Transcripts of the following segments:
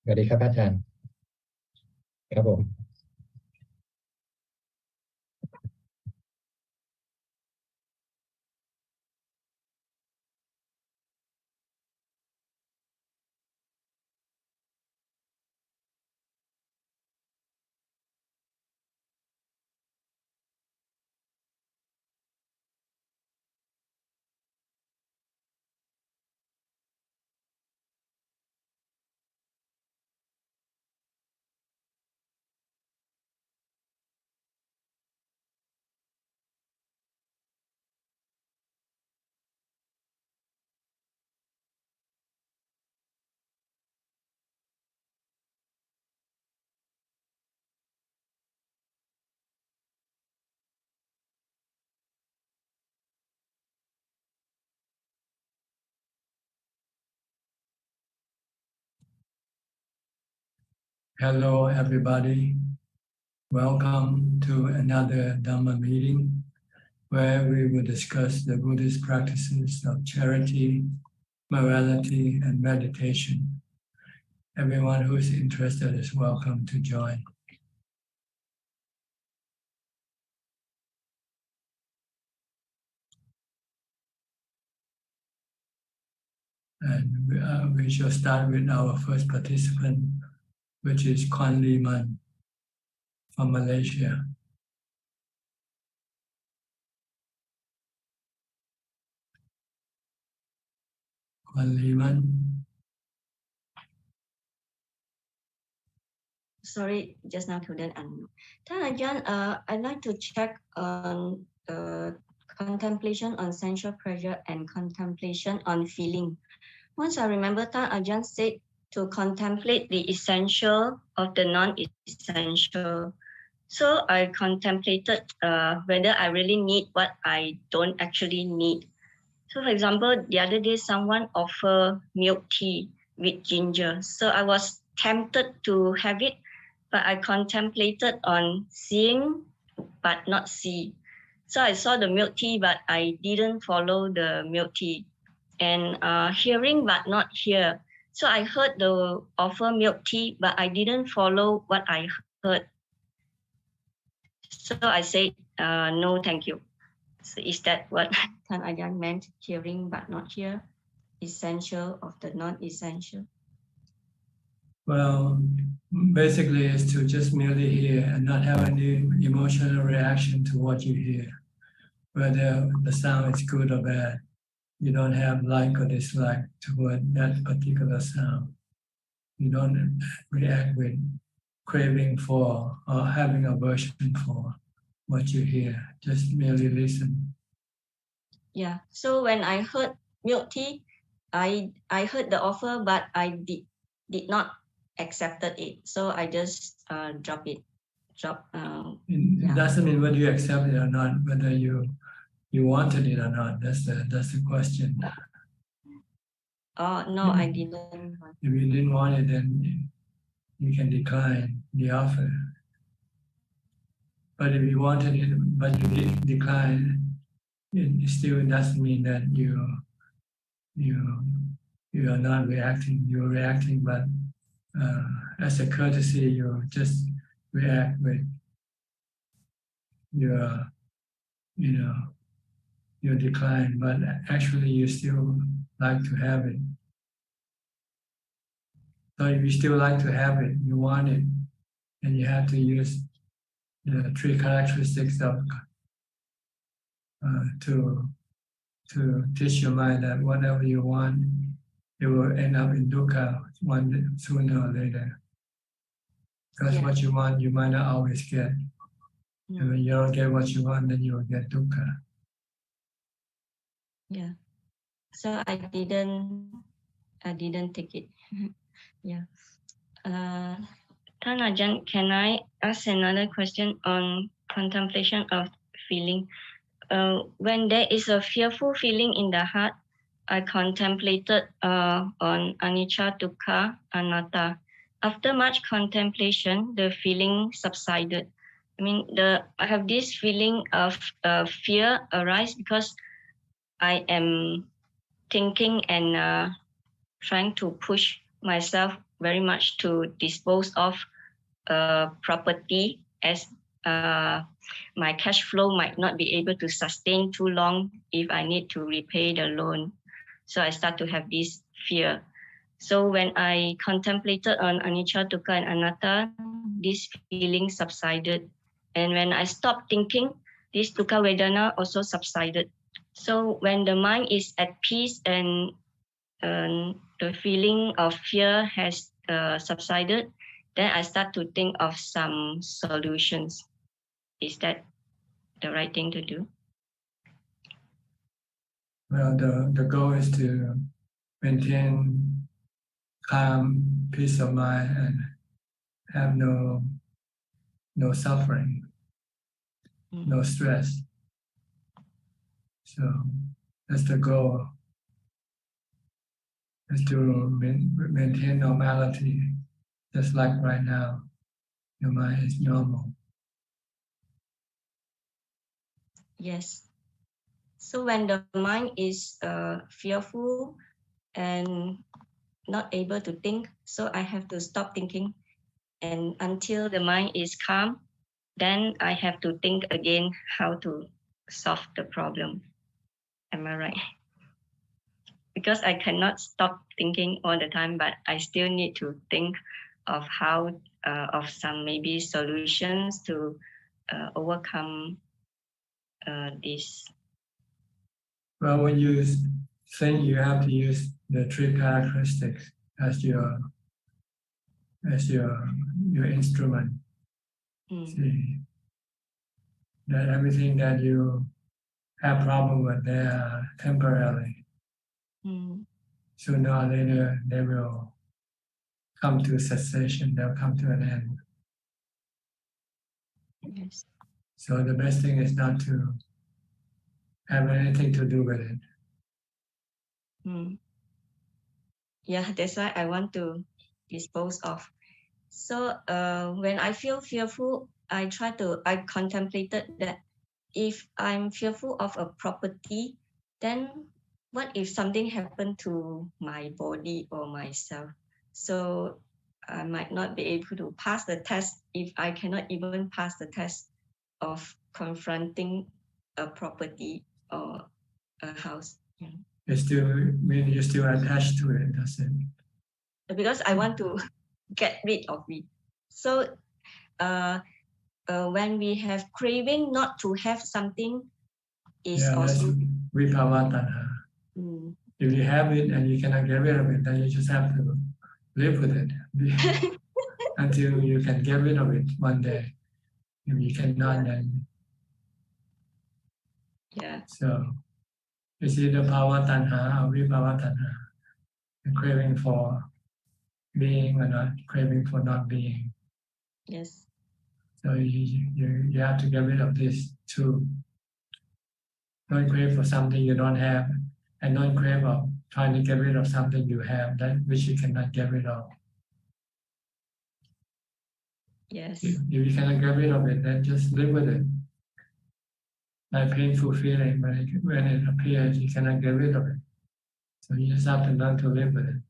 สวัสดีครับอาจารย์ครับผม Hello, everybody. Welcome to another Dhamma meeting where we will discuss the Buddhist practices of charity, morality, and meditation. Everyone who is interested is welcome to join. And we shall start with our first participant, which is Kwan Liman from Malaysia. Kwan Liman. Sorry, just now couldn't unmute. Ajaan, I'd like to check on contemplation on sensual pleasure and contemplation on feeling. Once I remember Ajaan said to contemplate the essential of the non-essential. So I contemplated whether I really need what I don't actually need. So for example, the other day someone offered milk tea with ginger. So I was tempted to have it, but I contemplated on seeing but not see. So I saw the milk tea, but I didn't follow the milk tea. And hearing but not hear. So I heard the offer milk tea, but I didn't follow what I heard. So I said, no, thank you. So is that what Ajaan meant, hearing but not hear? Essential of the non-essential? Well, basically it's to just merely hear and not have any emotional reaction to what you hear, whether the sound is good or bad. You don't have like or dislike toward that particular sound. You don't react with craving for or having aversion for what you hear. Just merely listen. Yeah. So when I heard milk tea, I heard the offer, but I did not accepted it. So I just drop it. It doesn't mean whether you accept it or not, whether you wanted it or not. That's the question. Oh no, I didn't. If you didn't want it, then you can decline the offer. But if you wanted it, but you did decline, it still doesn't mean that you are not reacting. You're reacting, but as a courtesy, you just react with your your decline. But actually, you still like to have it. So if you still like to have it, you want it, and you have to use the three characteristics of to teach your mind that whatever you want, it will end up in dukkha sooner or later. Because what you want, you might not always get. And when you don't get what you want, then you will get dukkha. Yeah. So I didn't take it. Yeah. Ajaan, can I ask another question on contemplation of feeling? When there is a fearful feeling in the heart, I contemplated on anicca, dukkha, anatta. After much contemplation, the feeling subsided. I mean, I have this feeling of fear arise because I am thinking and trying to push myself very much to dispose of property, as my cash flow might not be able to sustain too long if I need to repay the loan. So I start to have this fear. So when I contemplated on anicca, dukkha, and anatta, this feeling subsided. And when I stopped thinking, this dukkha vedana also subsided. So when the mind is at peace and the feeling of fear has subsided, then I start to think of some solutions. Is that the right thing to do? Well, the goal is to maintain calm, peace of mind, and have no suffering, no stress. So that's the goal. Is to maintain normality, just like right now, your mind is normal. Yes. So when the mind is fearful and not able to think, so I have to stop thinking, and until the mind is calm, then I have to think again how to solve the problem. Am I right? Because I cannot stop thinking all the time, but I still need to think of how of some maybe solutions to overcome this. Well, when you think, you have to use the three characteristics as your instrument. See that everything that you have problem with, they are temporary. Sooner or later, they will come to cessation. They'll come to an end. Yes. So the best thing is not to have anything to do with it. Yeah, that's why I want to dispose of. So when I feel fearful, I contemplated that if I'm fearful of a property, then what if something happened to my body or myself? So I might not be able to pass the test if I cannot even pass the test of confronting a property or a house. You you're still attached to it, does it? Because I want to get rid of it. So when we have craving not to have something, is also vibhava tanha. If you have it and you cannot get rid of it, then you just have to live with it until you can get rid of it one day. If you cannot, then so it's either bhava tanha or vibhava tanha. The craving for being or not, craving for not being. Yes. So you have to get rid of this too. Don't crave for something you don't have, and don't crave of trying to get rid of something you have, that which you cannot get rid of. Yes. If you cannot get rid of it, then just live with it. Like painful feeling, when it appears, you cannot get rid of it. So you just have to learn to live with it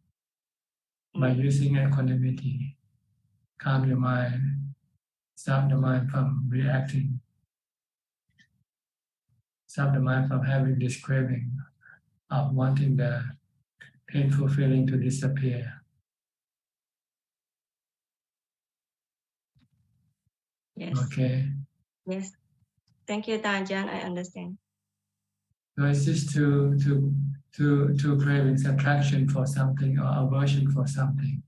by using equanimity. Calm your mind, stop the mind from reacting, stop the mind from having this craving of wanting the painful feeling to disappear. Yes. Okay. Yes. Thank you, Ajaan. I understand. So it's just two cravings, attraction for something or aversion for something,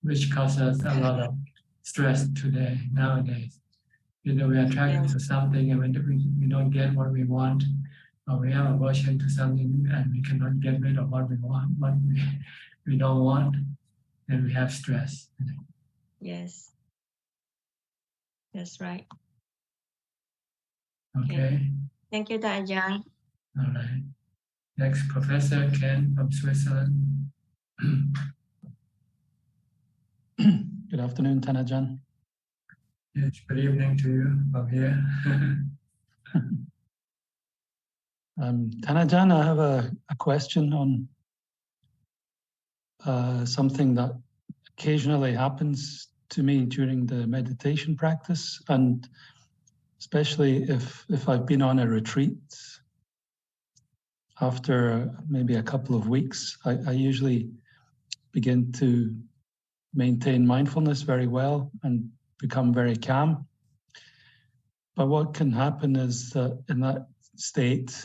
which causes a lot of stress today, nowadays. We're attracted to something and we don't get what we want, or we have aversion to something and we cannot get rid of what we want, what we don't want, then we have stress. Yes. That's right. Okay. Thank you, Ajaan. All right. Next, Professor Ken from Switzerland. Good afternoon, Ajaan. Yes, good evening to you from here. Ajaan, I have a question on something that occasionally happens to me during the meditation practice, and especially if I've been on a retreat. After maybe a couple of weeks, I usually begin to maintain mindfulness very well and become very calm. But what can happen is that in that state,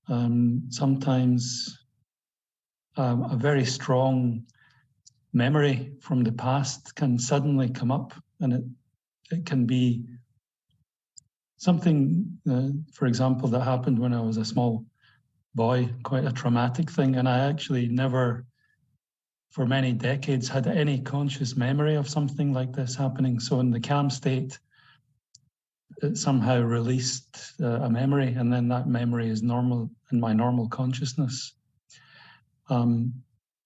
sometimes a very strong memory from the past can suddenly come up, and it can be something, for example, that happened when I was a small boy, quite a traumatic thing, and I actually never, for many decades, had any conscious memory of something like this happening. So in the calm state, it somehow released a memory, and then that memory is normal in my normal consciousness.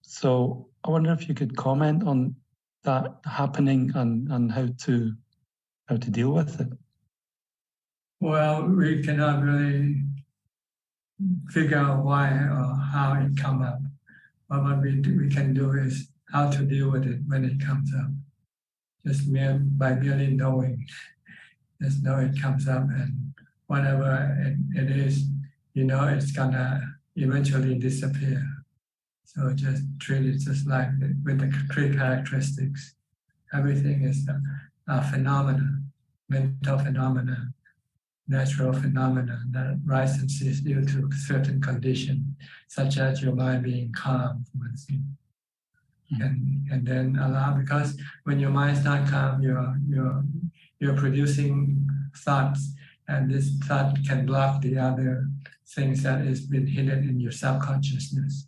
So I wonder if you could comment on that happening and how to deal with it. Well, we cannot really figure out why or how it comes up. But what we can do is how to deal with it when it comes up. Just by merely knowing. Just know it comes up, and whatever it is, it's gonna eventually disappear. So just treat it just like with the three characteristics. Everything is a phenomena, mental phenomena, natural phenomena that rise and cease due to certain conditions, such as your mind being calm, for instance. And then allow, because when your mind is not calm, you're producing thoughts, and this thought can block the other things that has been hidden in your subconsciousness.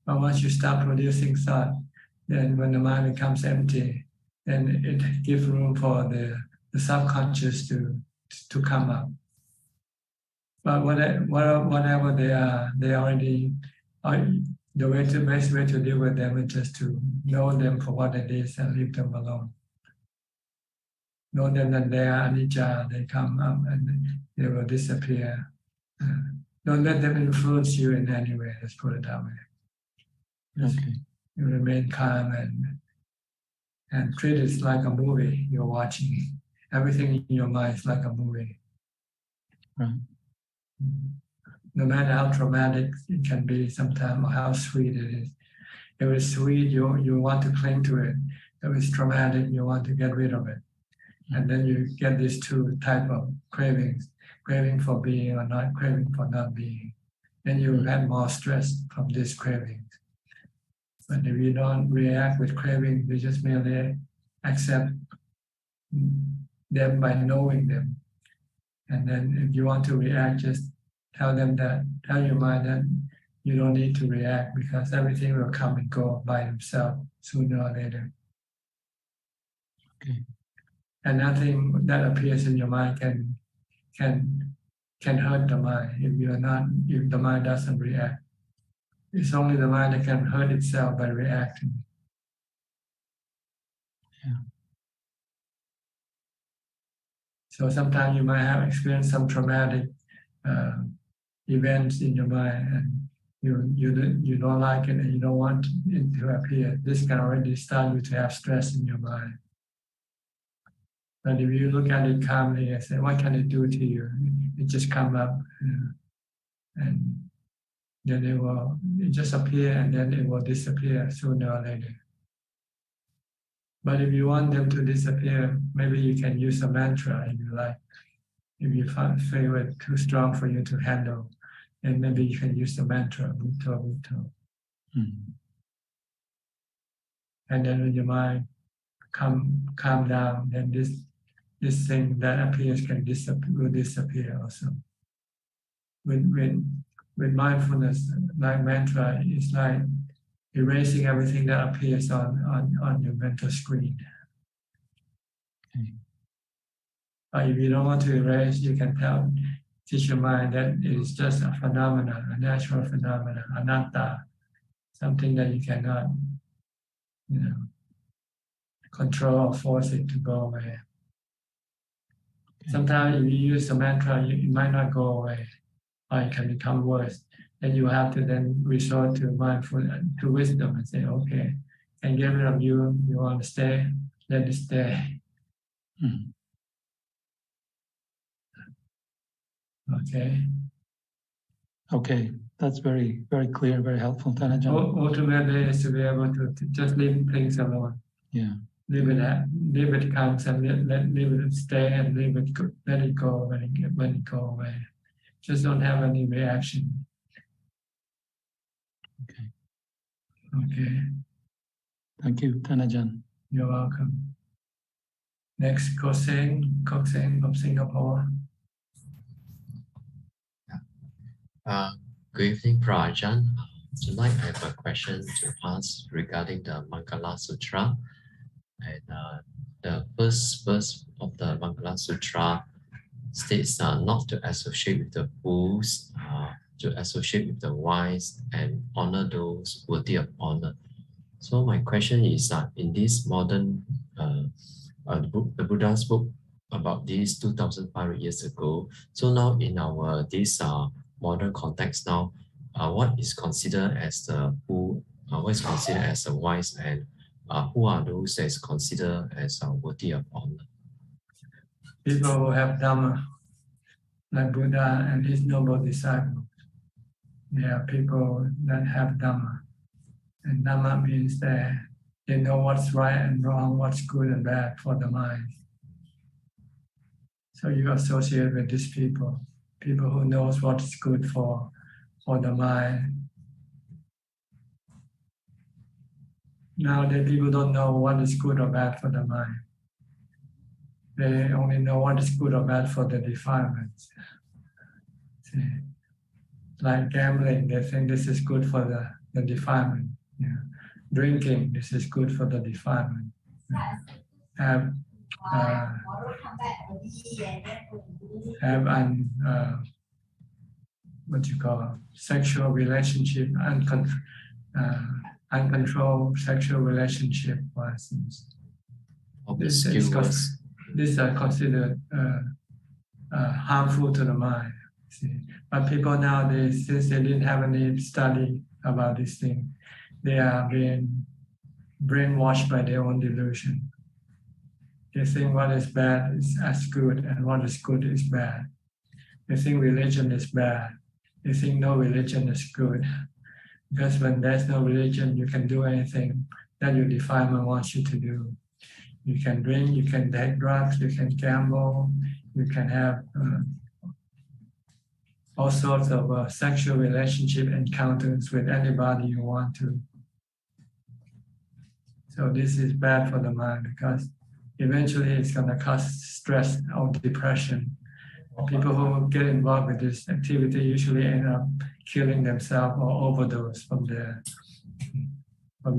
But once you stop producing thought, then when the mind becomes empty, then it gives room for the subconscious to come up. But whatever they are, they already are. The best way to deal with them is just to know them for what it is and leave them alone. Know them that they are anicca, they come up and they will disappear. Don't let them influence you in any way, let's put it that way. Just you remain calm and treat it like a movie you're watching. Everything in your mind is like a movie. Right. No matter how traumatic it can be sometimes, or how sweet it is. If it's sweet, you want to cling to it. If it's traumatic, you want to get rid of it. And then you get these two type of cravings, craving for being or not, craving for not being. Then you have more stress from these cravings. But if you don't react with craving, you just merely accept them by knowing them. And then if you want to react, just tell your mind that you don't need to react, because everything will come and go by himself sooner or later. Okay. And nothing that appears in your mind can hurt the mind if the mind doesn't react. It's only the mind that can hurt itself by reacting. Yeah. So sometimes you might have experienced some traumatic events in your mind, and you don't like it and you don't want it to appear. This can already start you to have stress in your mind. But if you look at it calmly and say, what can it do to you? It just come up, and then it just appear, and then it will disappear sooner or later. But if you want them to disappear, maybe you can use a mantra if you like. If you feel it too strong for you to handle, then maybe you can use the mantra, Bhutto, Bhutto. Mm-hmm. And then when your mind calm down, then this thing that appears will disappear also. With mindfulness, like mantra, is like erasing everything that appears on your mental screen. Okay. If you don't want to erase, you can teach your mind that it is just a phenomenon, a natural phenomenon, anatta, something that you cannot, control or force it to go away. Okay. Sometimes if you use the mantra, it might not go away, or it can become worse. Then you have to then resort to mindfulness, to wisdom, and say, okay, can get rid of you. You want to stay, let it stay. Okay. Okay, that's very, very clear, very helpful, Ajaan. Ultimately is to be able to just leave things alone. Yeah. Leave it comes and leave it stay and let it go when it go away. Just don't have any reaction. Okay. Okay. Thank you, Ajaan. You're welcome. Next, Koseng of Singapore. Good evening, Ajaan. Tonight I have a question to ask regarding the Mangala Sutra. And the first verse of the Mangala Sutra states not to associate with the fools, to associate with the wise, and honor those worthy of honor. So my question is that in this modern, the Buddha's book about this 2,500 years ago. So now in our this modern context now, what is considered as the fool? What is considered as a wise, and who are those that is considered as worthy of honor? People who have Dhamma, like Buddha and his noble disciples. They are people that have Dhamma. And Dhamma means that they know what's right and wrong, what's good and bad for the mind. So you associate with these people who knows what's good for the mind. Nowadays, people don't know what is good or bad for the mind. They only know what is good or bad for the defilements. See? Like gambling, they think this is good for the defilement. Yeah. Drinking, this is good for the defilement. Have what you call sexual relationship, uncontrolled sexual relationship, for instance. These are considered harmful to the mind. See? But people nowadays, since they didn't have any study about this thing, they are being brainwashed by their own delusion. They think what is bad is as good and what is good is bad. They think religion is bad. They think no religion is good. Because when there's no religion, you can do anything that your defilement wants you to do. You can drink, you can take drugs, you can gamble, you can have all sorts of sexual relationship encounters with anybody you want to. So this is bad for the mind because eventually it's going to cause stress or depression. People who get involved with this activity usually end up killing themselves or overdose from the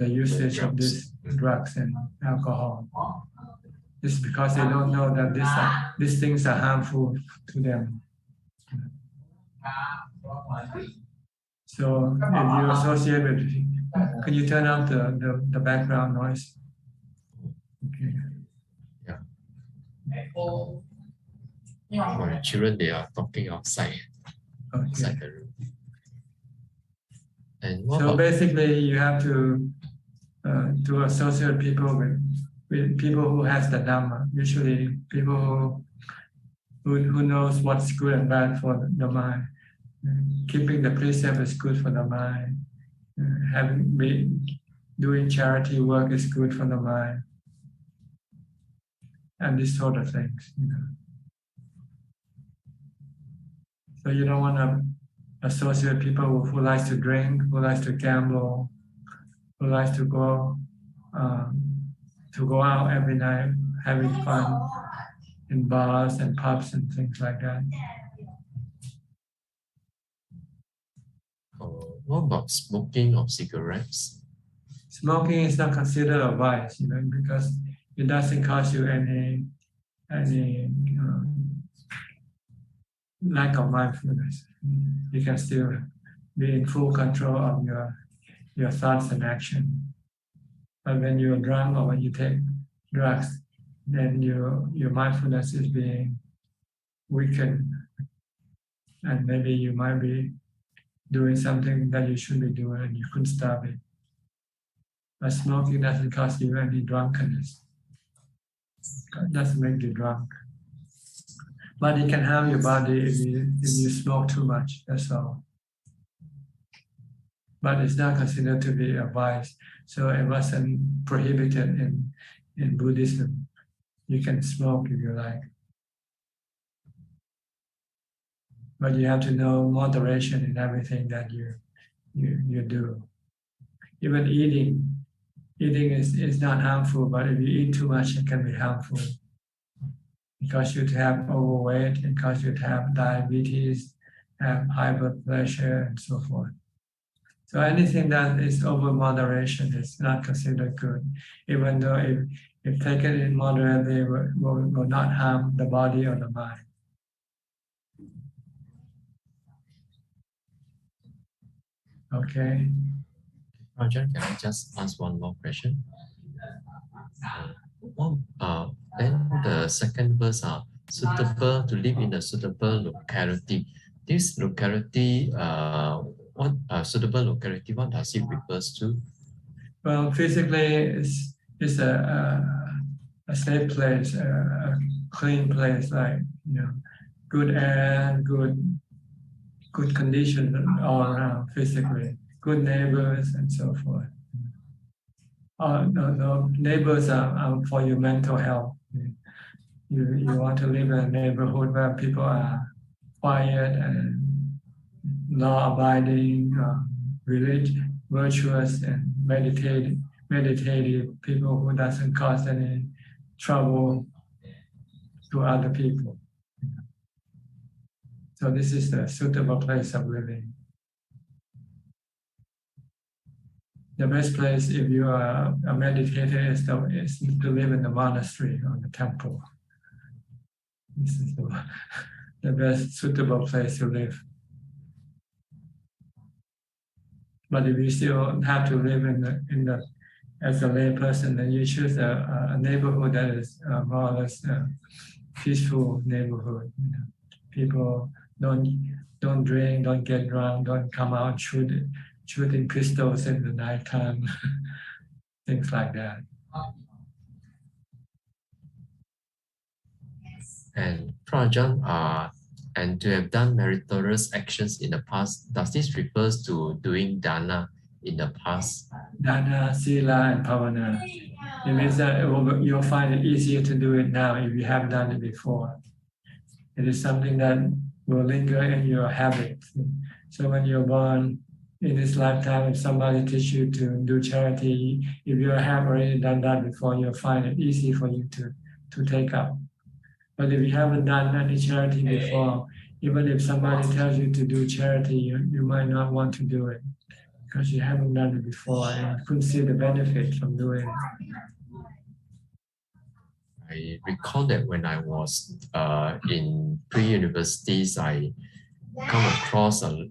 usage of these drugs and alcohol. This is because they don't know that these things are harmful to them. So if you associate with, can you turn off the background noise? Okay. Yeah. My children, they are talking outside, outside the room. And so basically, you have to associate people with people who has the Dhamma. Usually, people who knows what's good and bad for the mind. Keeping the precept is good for the mind. Doing charity work is good for the mind, and this sort of things. You know. So you don't want to associate people who likes to drink, who likes to gamble, who likes to go out every night, having fun in bars and pubs and things like that. What about smoking of cigarettes? Smoking is not considered a vice, you know, because it doesn't cause you any lack of mindfulness. You can still be in full control of your thoughts and action. But when you're drunk or when you take drugs, then your mindfulness is being weakened, and maybe you might be doing something that you shouldn't be doing and you couldn't stop it. But smoking doesn't cause you any drunkenness. It doesn't make you drunk. But it can harm your body if you smoke too much, that's all. But it's not considered to be a vice. So it wasn't prohibited in Buddhism. You can smoke if you like. But you have to know moderation in everything that you do. Even eating is not harmful, but if you eat too much, it can be harmful. It causes you to have overweight, it causes you to have diabetes, have high blood pressure, and so forth. So anything that is over moderation is not considered good, even though if taken in moderately, will not harm the body or the mind. Okay. Ajaan, can I just ask one more question? Then the second verse are suitable to live in a suitable locality. This locality, what suitable locality? What does it refers to? Well, physically, it's a safe place, a clean place, like good air, good conditions all around physically, good neighbors, and so forth. No, neighbors are for your mental health. You want to live in a neighborhood where people are quiet and law-abiding, virtuous, and meditative people who doesn't cause any trouble to other people. So this is the suitable place of living. The best place if you are a meditator is to live in the monastery or the temple. This is the best suitable place to live. But if you still have to live as a lay person, then you choose a neighborhood that is more or less a peaceful neighborhood. People don't drink, don't get drunk, don't come out shooting pistols in the nighttime, things like that. And Ajaan, and to have done meritorious actions in the past, does this refers to doing dana in the past? Dana, sila, and pavana. It means that you'll find it easier to do it now if you have done it before. It is something that will linger in your habit. So when you're born in this lifetime, if somebody teaches you to do charity, if you have already done that before, you'll find it easy for you to take up. But if you haven't done any charity before, even if somebody tells you to do charity, you might not want to do it because you haven't done it before and couldn't see the benefit from doing it. I recall that when I was in pre-universities, I come across a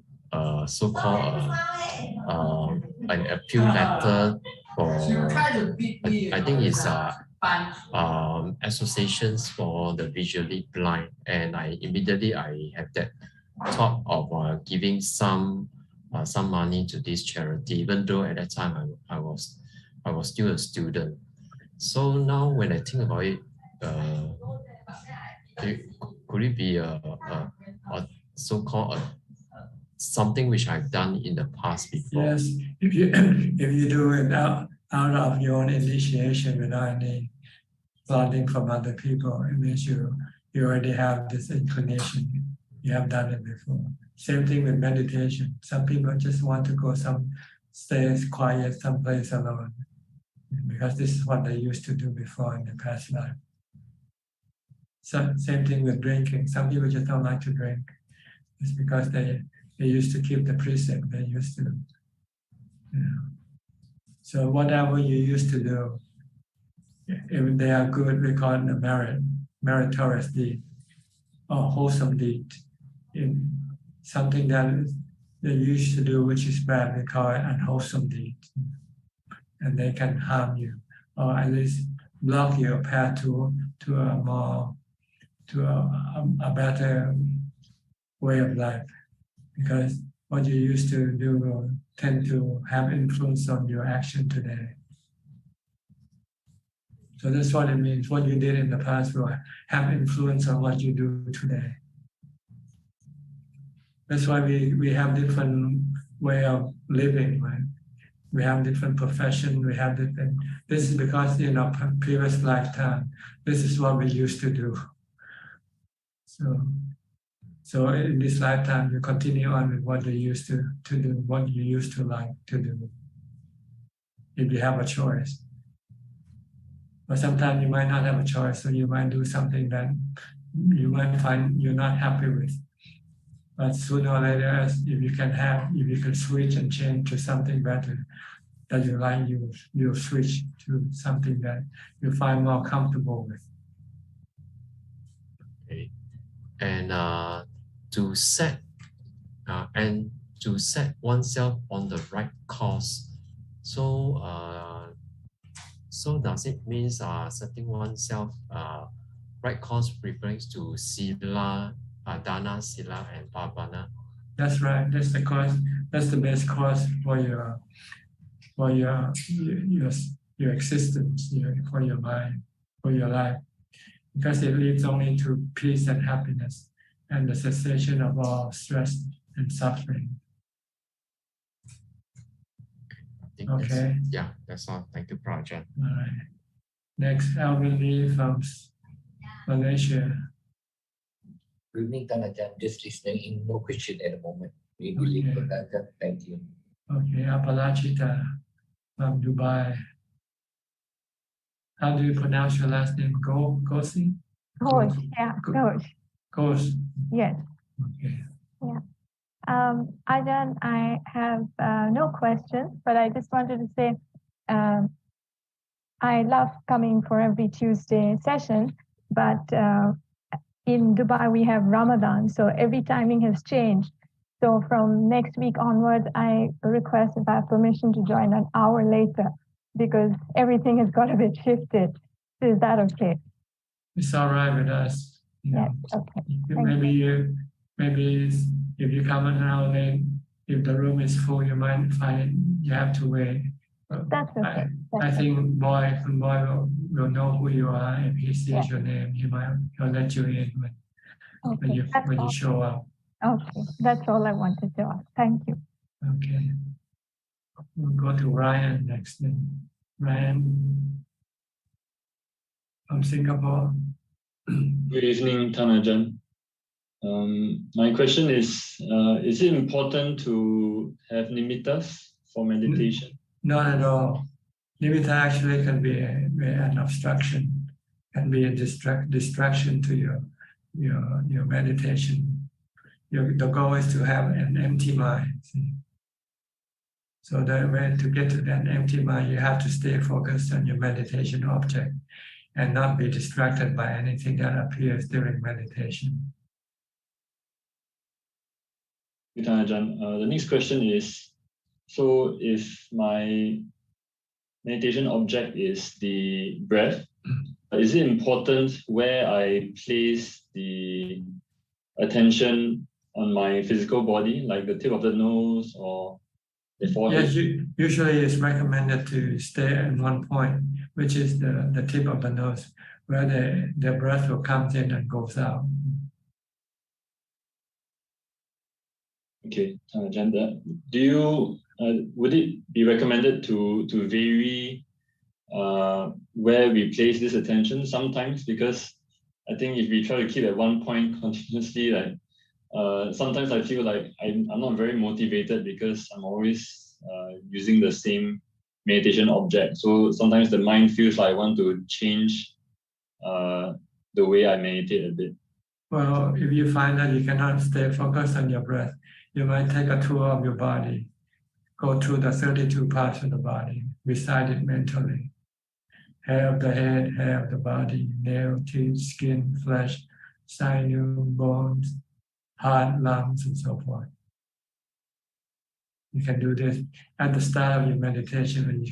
so-called an appeal letter for, I think it's associations for the visually blind, and I have that thought of giving some money to this charity, even though at that time I was still a student. So now when I think about it, could it be a so-called something which I've done in the past before? Yes, if you do it out of your own initiation without any prodding from other people, it means you already have this inclination. You have done it before. Same thing with meditation. Some people just want to go stay quiet someplace alone because this is what they used to do before in the past life. So same thing with drinking. Some people just don't like to drink. It's because they used to keep the precept. They used to, So whatever you used to do, if they are good, we call it a meritorious deed or wholesome deed. In something that they used to do which is bad, we call it unwholesome deed. And they can harm you, or at least block your path to a better way of life. Because what you used to do will tend to have influence on your action today. So that's what it means. What you did in the past will have influence on what you do today. That's why we have different way of living, right? We have different profession, we have different, this is because in our previous lifetime, this is what we used to do. So in this lifetime, you continue on with what you used to do, what you used to like to do, if you have a choice. But sometimes you might not have a choice, so you might do something that you might find you're not happy with. But sooner or later, if you can switch and change to something better that you like, you switch to something that you find more comfortable with. Okay. And to set oneself on the right course. So so does it mean setting oneself right course refers to sila, dana, sila, and bhavana? That's right. That's the course. That's the best course for your existence, for your mind, for your life, because it leads only to peace and happiness and the cessation of all stress and suffering. Okay. That's all. Thank you, Ajaan. All right. Next, Alvin Lee from Malaysia. Good evening, Ajaan. Just listening in, no question at the moment. We believe in that. Thank you. Okay, Apalachita from Dubai. How do you pronounce your last name? Gosi? Ghosh, yeah, Ghosh. Ghosh. Yes. Okay. Yeah. Ajaan, I have no question, but I just wanted to say I love coming for every Tuesday session, but in Dubai we have Ramadan, so every timing has changed. So from next week onwards, I request if I have permission to join an hour later because everything has got a bit shifted. So is that okay? It's all right with us. Yes, okay. Maybe if you come an hour late, if the room is full, you might find you have to wait. That's okay. I think boy will know who you are. If he sees your name, he'll let you in when you show up. Okay, that's all I wanted to ask. Thank you. Okay. We'll go to Ryan next. Ryan from Singapore. Good evening, Ajaan. My question is it important to have nimittas for meditation? Not at all. Nimitta actually can be an obstruction, can be a distraction to your meditation. The goal is to have an empty mind. See? So that way, to get to that empty mind, you have to stay focused on your meditation object and not be distracted by anything that appears during meditation. Ajaan, the next question is, so if my meditation object is the breath, is it important where I place the attention on my physical body, like the tip of the nose or the forehead? Yes, usually it's recommended to stay at one point, which is the tip of the nose, where the breath will come in and goes out. Okay, Ajaan, do you would it be recommended to vary where we place this attention sometimes? Because I think if we try to keep at one point continuously, like sometimes I feel like I'm not very motivated because I'm always using the same meditation object. So sometimes the mind feels like I want to change the way I meditate a bit. Well, if you find that you cannot stay focused on your breath, you might take a tour of your body, go through the 32 parts of the body, recite it mentally. Hair of the head, hair of the body, nail, teeth, skin, flesh, sinew, bones, heart, lungs, and so forth. You can do this at the start of your meditation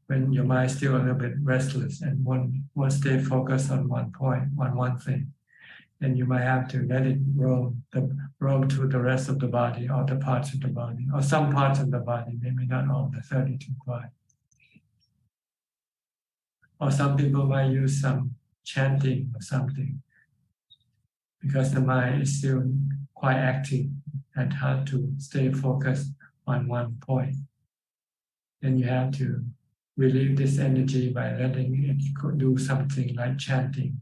when your mind is still a little bit restless and won't stay focused on one point, on one thing. Then you might have to let it roam to the rest of the body or the parts of the body or some parts of the body, maybe not all the 32 parts. or some people might use some chanting or something, because the mind is still quite active and hard to stay focused on one point. Then you have to relieve this energy by letting it do something like chanting,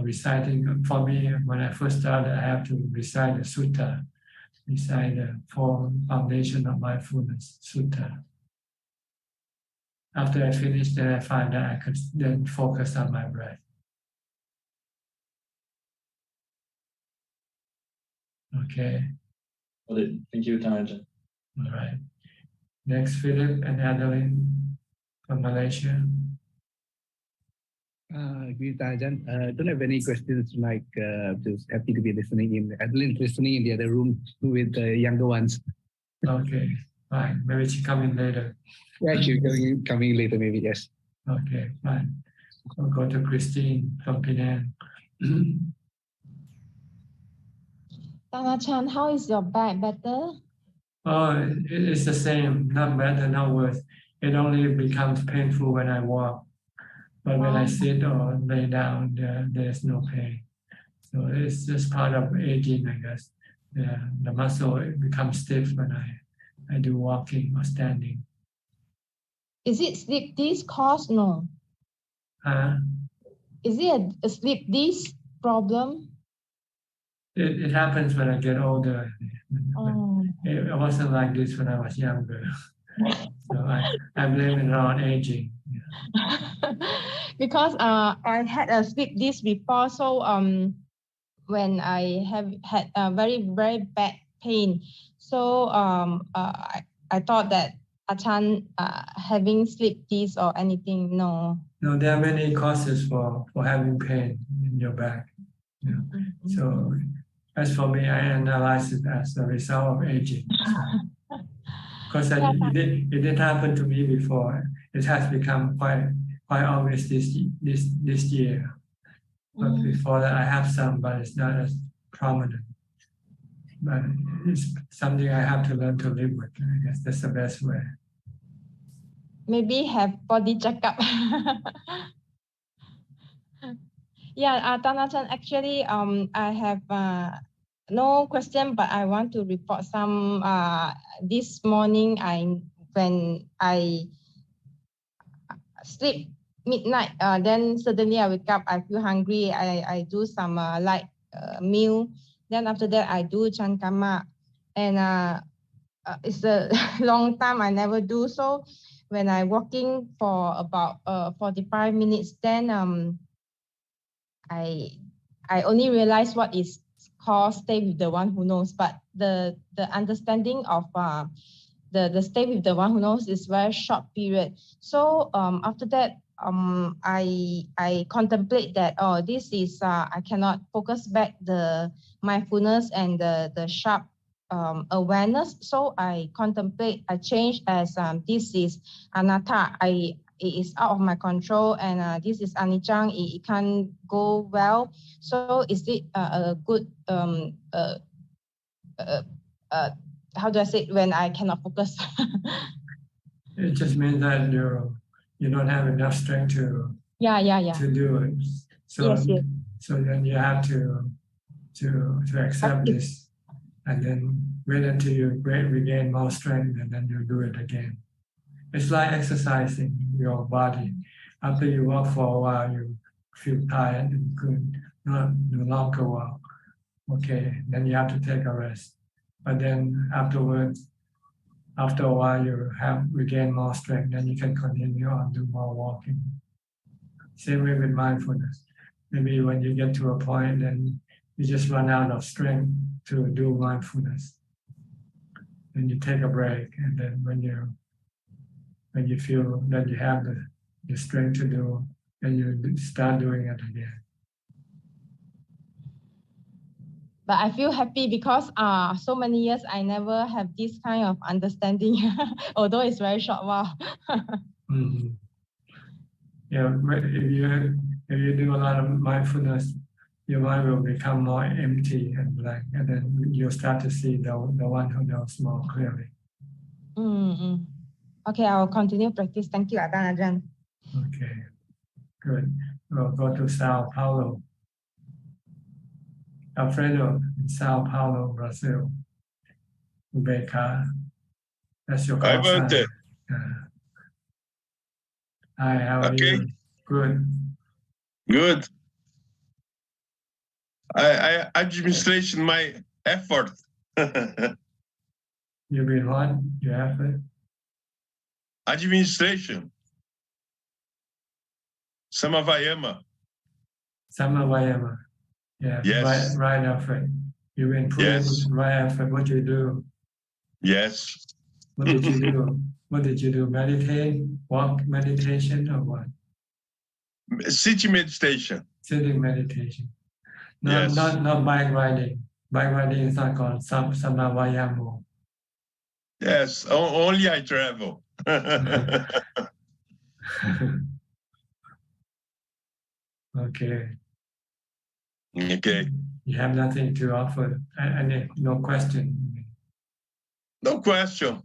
reciting. For me, when I first started, I have to recite the Sutra, recite the four foundation of mindfulness Sutra. After I finished, then I find that I could then focus on my breath. Okay. Got it. Thank you, Ajaan. All right. Next, Philip and Adeline from Malaysia. Great, Ajaan. Don't have any questions tonight. Just happy to be listening in. Adeline listening in the other room with the younger ones. Okay, fine. Maybe she come in later. Yeah, she's coming later, maybe, yes. Okay, fine. We'll go to Christine from Penang. Ajaan, how is your back? Better? Oh, it's the same. Not better, not worse. It only becomes painful when I walk. But when I sit or lay down, there's no pain. So it's just part of aging, I guess. The muscle becomes stiff when I do walking or standing. Is it sleep disc cause? No. Is it a sleep disc problem? It happens when I get older. It wasn't like this when I was younger. So I blame it on aging. Yeah. Because I had a sleep disc before, so when I have had a very bad pain, so I thought that Ajaan having sleep disc or anything. No, there are many causes for having pain in your back. Yeah. So as for me, I analyze it as a result of aging. Because it didn't happen to me before. It has become quite obvious this year. But before that, I have some, but it's not as prominent. But it's something I have to learn to live with. I guess that's the best way. Maybe have body checkup. Yeah, Ajaan, actually, I have no question, but I want to report some. This morning, when I sleep midnight, then suddenly I wake up, I feel hungry. I do some light meal. Then after that, I do chankama, and it's a long time I never do. So when I walking for about 45 minutes, then I only realize what is called stay with the one who knows, but the understanding of the stay with the one who knows is very short period. So after that, I contemplate that this is I cannot focus back the mindfulness and the sharp awareness. So I contemplate, I change as this is anatta. It is out of my control, and this is anicca. It can't go well. So is it a good how do I say it when I cannot focus? It just means that you don't have enough strength to do it. So yes. So then you have to accept this, and then wait until you regain more strength, and then you do it again. It's like exercising your body. After you walk for a while, you feel tired and could no longer walk. Okay, then you have to take a rest. But then afterwards, after a while, you have regained more strength, then you can continue on do more walking. Same way with mindfulness. Maybe when you get to a point, then you just run out of strength to do mindfulness. Then you take a break, and then when you feel that you have the strength to do, then you start doing it again. But I feel happy because so many years I never have this kind of understanding, although it's very short while. Yeah, if you do a lot of mindfulness, your mind will become more empty and blank, and then you'll start to see the one who knows more clearly. Okay, I'll continue practice. Thank you, Ajaan. Okay, good. We'll go to Sao Paulo. Alfredo in Sao Paulo, Brazil. Ubeka. That's your call sign. Hi, how are you? Good. Good. I administration my effort. You mean what? Your effort? Administration. Samavayama. Samavayama. Yeah. Yes. Right effort. You been putting right effort. What you do? Yes. What did you do? What did you do? Meditate? Walk meditation or what? Sitting meditation. Sitting meditation. Not bike riding. Bike riding is not called samavayamo. Yes, only I travel. Okay. Okay. You have nothing to offer. No question. No question.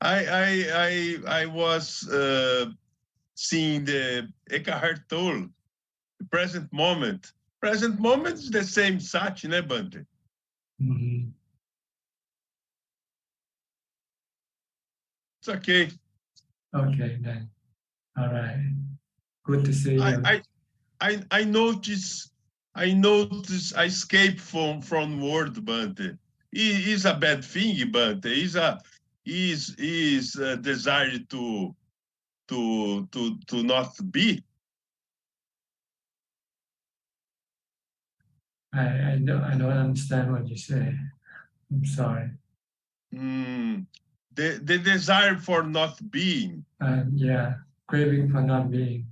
I was seeing the Eckhart Tolle, the present moment. Present moment is the same Sat, né, Bante? Mm-hmm. It's okay. Okay, then. All right. Good to see you. I notice I escape from word, Bante. It is a bad thing, Bante. Is a desire to not be. I don't understand what you say. I'm sorry. The desire for not being. Yeah, craving for not being.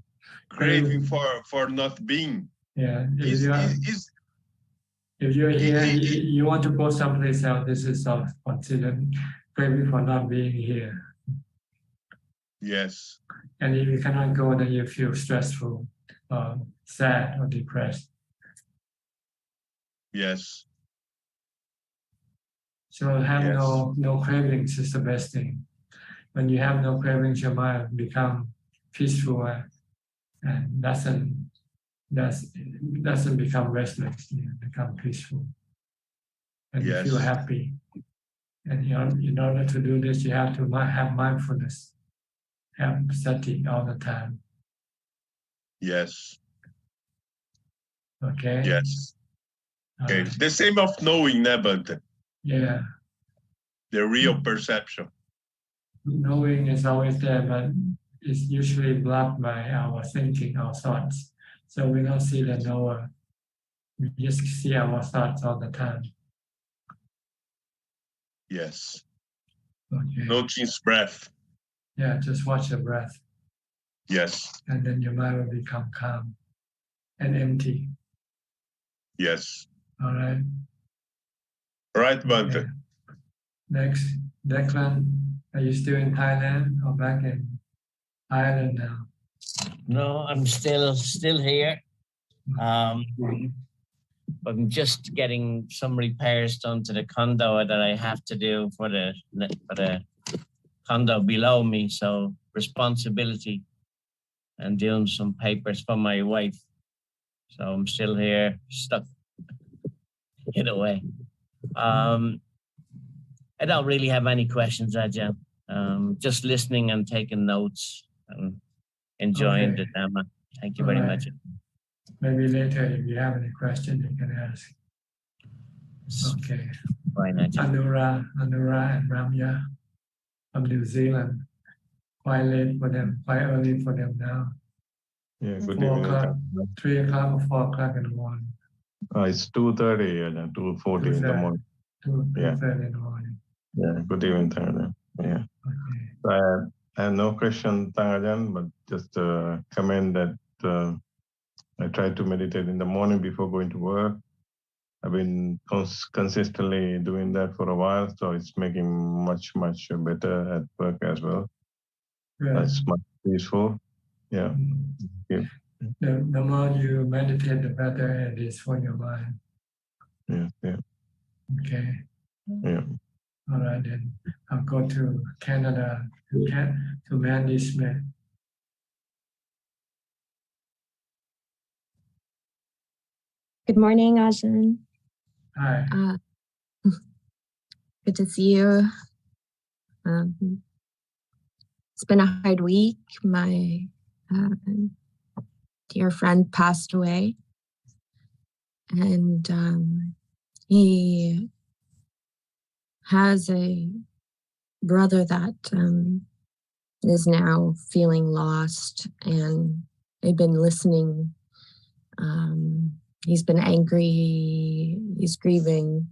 Craving for not being. Yeah. If you're here, you want to go someplace else, this is considered craving for not being here. Yes. And if you cannot go, then you feel stressful, sad, or depressed. Yes. So have no cravings is the best thing. When you have no cravings, your mind become peaceful and doesn't become restless. You become peaceful, and you feel happy. And in order to do this, you have to have mindfulness, have sati all the time. Yes. Okay. Yes. Okay. The same of knowing, Bante. Yeah. The real perception. Knowing is always there, but it's usually blocked by our thinking, our thoughts. So we don't see the knower. We just see our thoughts all the time. Yes. Okay. Notice breath. Yeah, just watch the breath. Yes. And then your mind will become calm and empty. Yes. All right. Right, Bante. Okay. Next, Declan, are you still in Thailand or back in Ireland now? No, I'm still here. I'm just getting some repairs done to the condo that I have to do for the condo below me. So responsibility and doing some papers for my wife. So I'm still here, stuck in a way. I don't really have any questions, Ajaan. Just listening and taking notes and enjoying the Dhamma. Thank you very much. Maybe later, if you have any questions, you can ask. Okay. Fine, Ajaan. Anura and Ramya from New Zealand. Quite late for them, quite early for them now. Yeah, good 4 evening. o'clock, 3 o'clock or 4 o'clock in the morning. It's 2:30 and 2:40 in the morning. 2:30 in the morning. Yeah, good evening, Tangajan. Yeah. Okay. So I have no question, Tangajan, but just a comment that I try to meditate in the morning before going to work. I've been consistently doing that for a while, so it's making much better at work as well. Yeah. It's much peaceful. Yeah. Yeah. The more you meditate, the better it is for your mind. Yeah. Yeah. Okay. Yeah. All right, then I'll go to Canada, to Mandy Smith. Good morning, Ajaan. Hi. Good to see you. It's been a hard week. My dear friend passed away, and he has a brother that is now feeling lost, and they've been listening. He's been angry, he's grieving.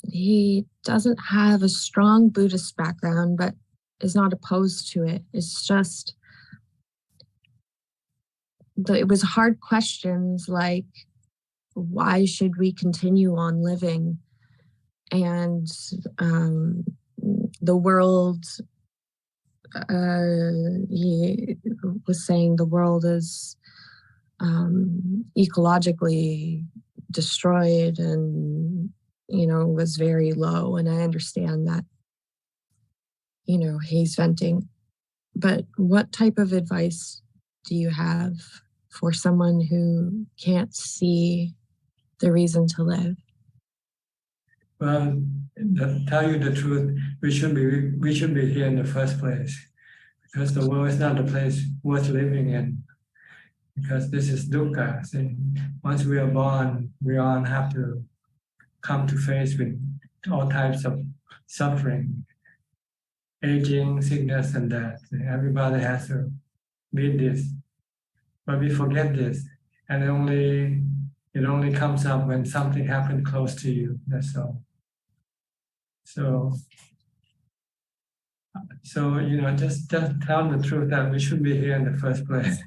He doesn't have a strong Buddhist background, but is not opposed to it. It's just, it was hard questions like, why should we continue on living? And the world, he was saying the world is ecologically destroyed and, was very low. And I understand that, he's venting. But what type of advice do you have for someone who can't see the reason to live? Well, to tell you the truth, we should be here in the first place, because the world is not a place worth living in. Because this is dukkha. See, once we are born, we all have to come to face with all types of suffering, aging, sickness, and death. Everybody has to meet this, but we forget this, and it only comes up when something happened close to you. That's all. So just tell the truth that we should be here in the first place.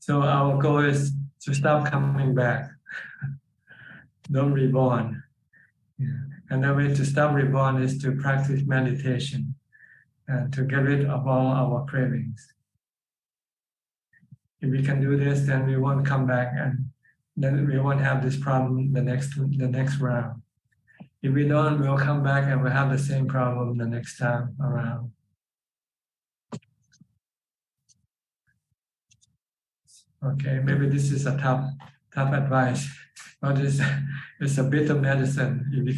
So our goal is to stop coming back. Don't reborn. Yeah. And the way to stop reborn is to practice meditation and to get rid of all our cravings. If we can do this, then we won't come back, and then we won't have this problem the next round. If we don't, we'll come back and we'll have the same problem the next time around. Okay, maybe this is a tough advice, but it's a bitter medicine. If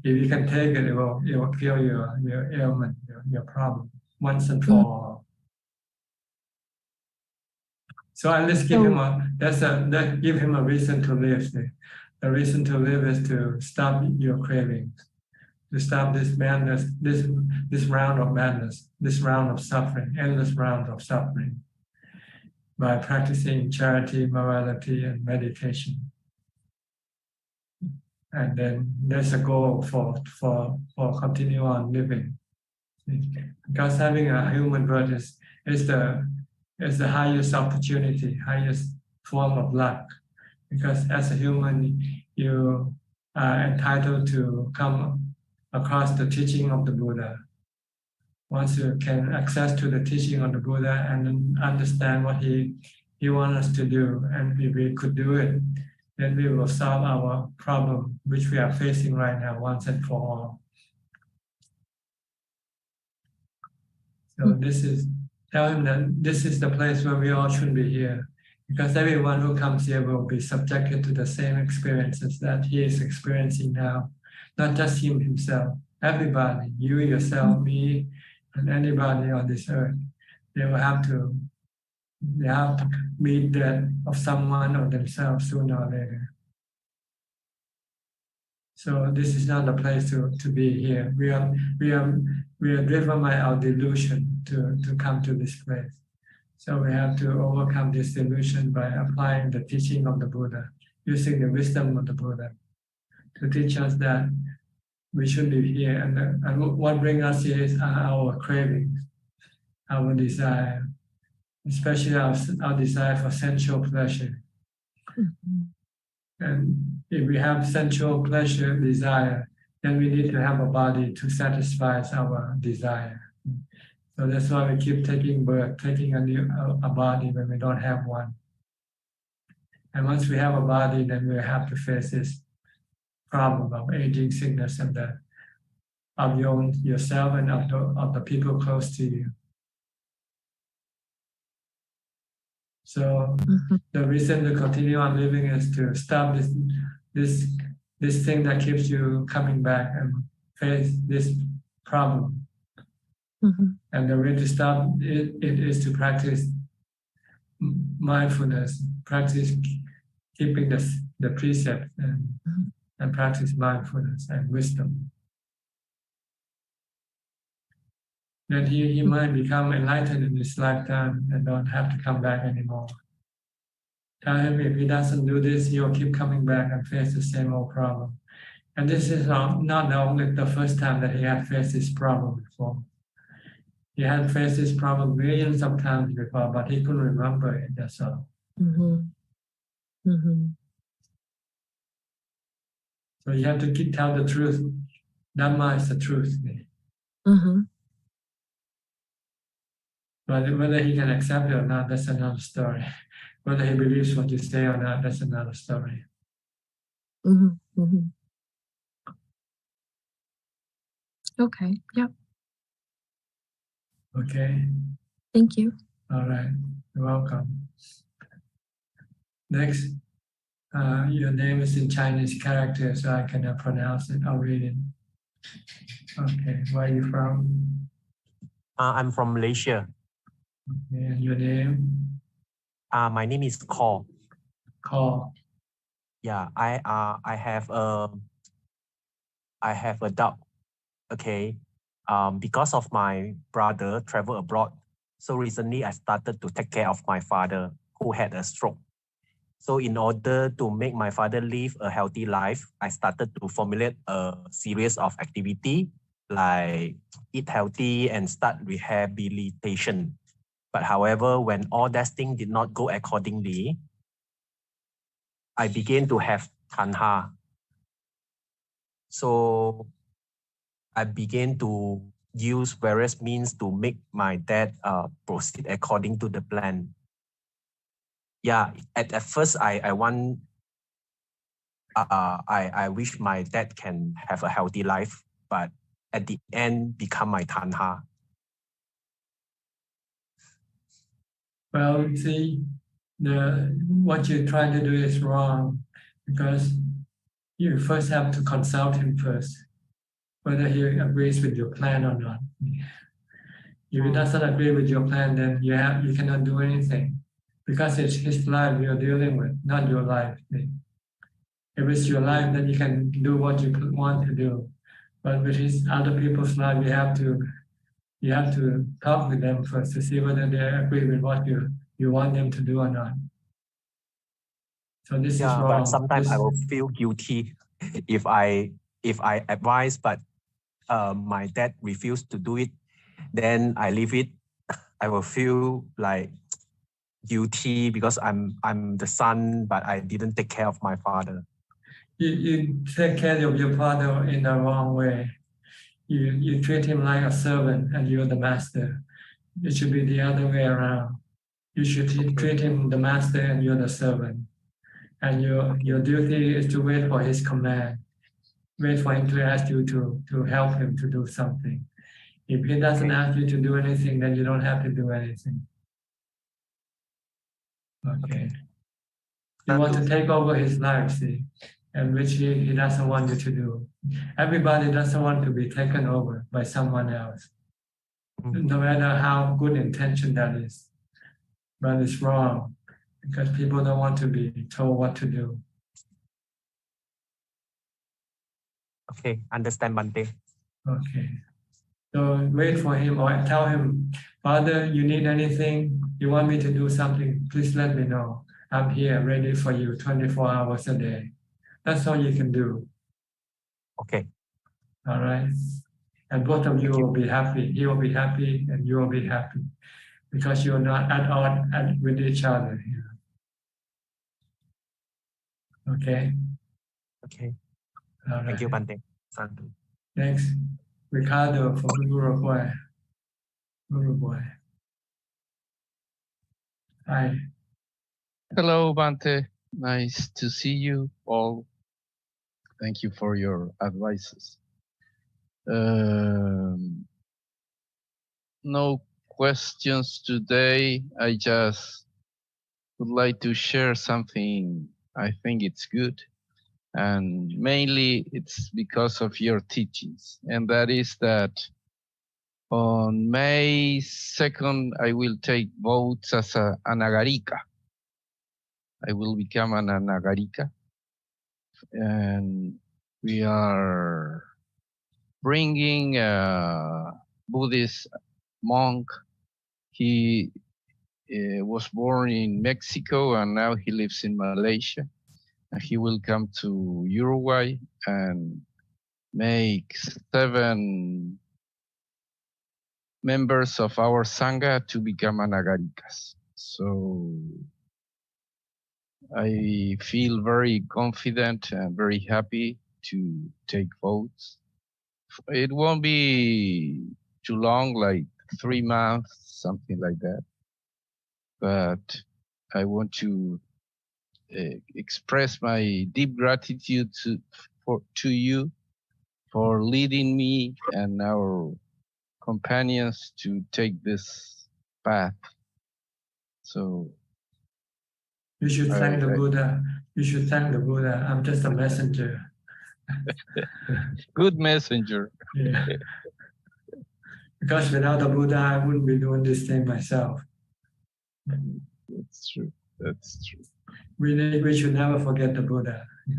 you can take it, it will cure your ailment, your problem once and for all. So at least give him a reason to live. The reason to live is to stop your cravings, to stop this madness, this round of madness, this round of suffering, endless round of suffering, by practicing charity, morality, and meditation. And then there's a goal for continue on living. Because having a human birth is the highest opportunity, highest form of luck. Because as a human, you are entitled to come across the teaching of the Buddha. Once you can access to the teaching of the Buddha and understand what he wants us to do, and if we could do it, then we will solve our problem, which we are facing right now, once and for all. So tell him that this is the place where we all should be here, because everyone who comes here will be subjected to the same experiences that he is experiencing now, not just him himself, everybody, you, yourself, me, and anybody on this earth. They have to meet death of someone or themselves sooner or later. So this is not a place to be here. We are driven by our delusion to come to this place. So we have to overcome this delusion by applying the teaching of the Buddha, using the wisdom of the Buddha to teach us that we should be here. And what brings us here is our cravings, our desire, especially our desire for sensual pleasure. And if we have sensual pleasure, desire, then we need to have a body to satisfy our desire. So that's why we keep taking birth, taking a body when we don't have one. And once we have a body, then we have to face this problem of aging, sickness, and death of yourself and of the people close to you. So the reason to continue on living is to stop this thing that keeps you coming back and face this problem. And the way to stop it is to practice mindfulness, practice keeping the precepts, and practice mindfulness and wisdom. Then he might become enlightened in this lifetime and don't have to come back anymore. Tell him if he doesn't do this, he'll keep coming back and face the same old problem. And this is not only the first time that he had faced this problem before. He had faced this problem millions of times before, but he couldn't remember it, that's all. So you have to tell the truth. Dhamma is the truth. But whether he can accept it or not, that's another story. Whether he believes what you say or not, that's another story. Okay. Yep. Okay. Thank you. All right. You're welcome. Next, your name is in Chinese character, so I cannot pronounce it. I'll read it. Okay. Where are you from? I'm from Malaysia. Okay. And your name? My name is Call. Call. Yeah, I have a doubt. Okay. Because of my brother travel abroad, so recently I started to take care of my father who had a stroke. So in order to make my father live a healthy life, I started to formulate a series of activity like eat healthy and start rehabilitation. But however, when all that thing did not go accordingly, I began to have tanha. So I began to use various means to make my dad proceed according to the plan. Yeah, at first I wish my dad can have a healthy life, but at the end become my tanha. Well, see, what you're trying to do is wrong, because you first have to consult him first, whether he agrees with your plan or not. If he doesn't agree with your plan, then you cannot do anything, because it's his life you're dealing with, not your life. If it's your life, then you can do what you want to do. But with other people's life, you have to talk with them first to see whether they agree with what you want them to do or not. So this is wrong. But sometimes I will feel guilty if I advise, but my dad refused to do it, then I leave it. I will feel like guilty because I'm the son, but I didn't take care of my father. You take care of your father in the wrong way. You treat him like a servant and you're the master. It should be the other way around. You should treat him the master and you're the servant. And your duty is to wait for his command. Wait for him to ask you to help him to do something. If he doesn't ask you to do anything, then you don't have to do anything. Okay. You want to take over his life, see, and which he doesn't want you to do. Everybody doesn't want to be taken over by someone else, no matter how good intention that is. But it's wrong, because people don't want to be told what to do. Okay, understand, Bante. Okay. So wait for him or tell him, Father, you need anything? You want me to do something? Please let me know. I'm here ready for you 24 hours a day. That's all you can do. Okay. All right. And both of you will be happy. He will be happy and you will be happy, because you're not at odds with each other. Okay. Okay. All right. Thank you, Bante. Next, Ricardo from Uruguay. Hi. Hello, Bante. Nice to see you all. Thank you for your advices. No questions today. I just would like to share something I think it's good. And mainly it's because of your teachings. And that is that on May 2nd, I will take votes as an Anagarika. I will become an Anagarika. And we are bringing a Buddhist monk. He was born in Mexico and now he lives in Malaysia. And he will come to Uruguay and make 7 members of our Sangha to become Anagarikas. So I feel very confident and very happy to take votes. It won't be too long, like 3 months, something like that. But I want to express my deep gratitude to you for leading me and our companions to take this path. So you should thank the Buddha. You should thank the Buddha. I'm just a messenger. Good messenger. Yeah. Because without the Buddha, I wouldn't be doing this thing myself. That's true. That's true. We should never forget the Buddha. You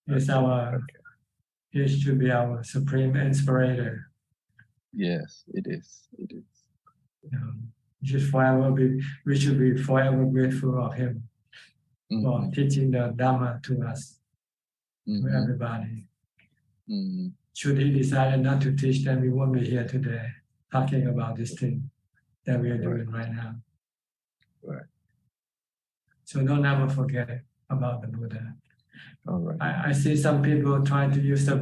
know. He should be our supreme inspirator. Yes, it is. It is. We should be forever grateful of him for teaching the Dhamma to us, to everybody. Should he decide not to teach, then we won't be here today talking about this thing that we are doing right now. Right. So don't ever forget about the Buddha. All right. I see some people trying to use the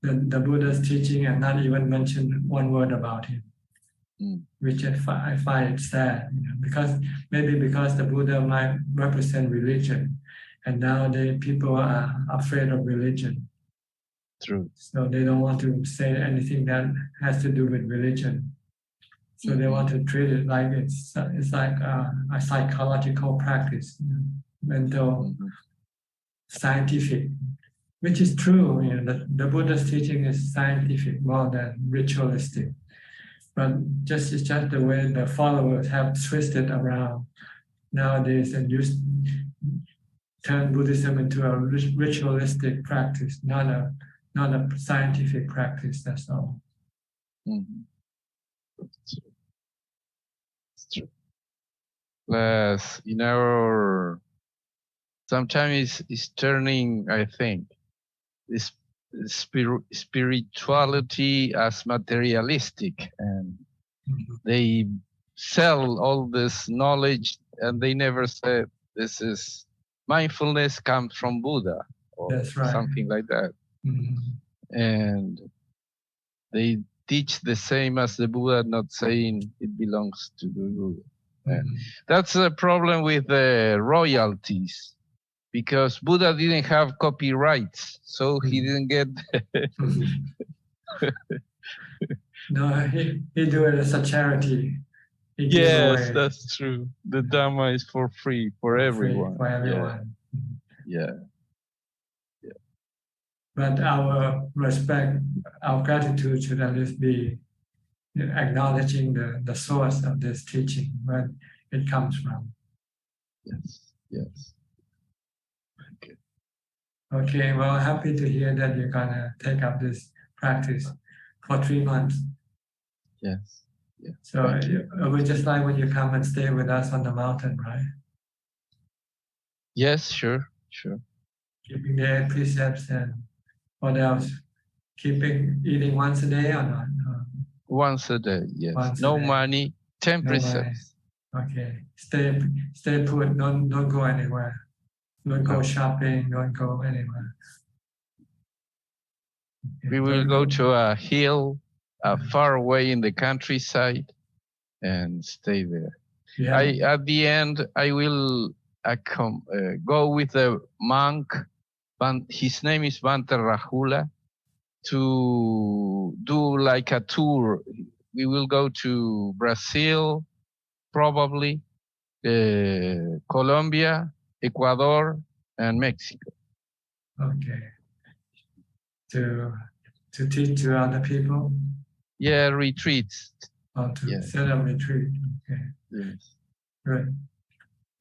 Buddha's teaching and not even mention one word about him, which I find it sad, you know, because the Buddha might represent religion, and nowadays people are afraid of religion. True. So they don't want to say anything that has to do with religion. So they want to treat it like it's like a psychological practice, you know, mental. Scientific, which is true. You know, the Buddha's teaching is scientific more than ritualistic. But it's just the way the followers have twisted around nowadays and turn Buddhism into a ritualistic practice, not a scientific practice. That's all. It's true. Plus, in our sometimes it's turning, I think, this spirituality as materialistic, and they sell all this knowledge and they never said this is mindfulness comes from Buddha or That's right. something like that. And they teach the same as the Buddha, not saying it belongs to the Buddha. That's a problem with the royalties. Because Buddha didn't have copyrights, so he didn't get. No, he do it as a charity. Yes, that's true. The Dhamma is for free for everyone. For everyone. Yeah. But our respect, our gratitude should at least be acknowledging the source of this teaching, where it comes from. Yes. Okay, well, happy to hear that you're gonna take up this practice for 3 months. Yes. So it was just like when you come and stay with us on the mountain, right? Yes, sure. Keeping the 8 precepts, and what else? Eating once a day or not? Once a day, yes. No money, 10 precepts. Okay, stay put. Don't go anywhere. Don't go shopping. Don't go anywhere. We will go to a hill far away in the countryside and stay there. At the end, I will go with a monk his name is Bante Rahula, to do like a tour. We will go to Brazil, probably, Colombia, Ecuador, and Mexico. Okay. To teach to other people? Yeah, retreats. Or to set up retreat. Okay. Yes. Good.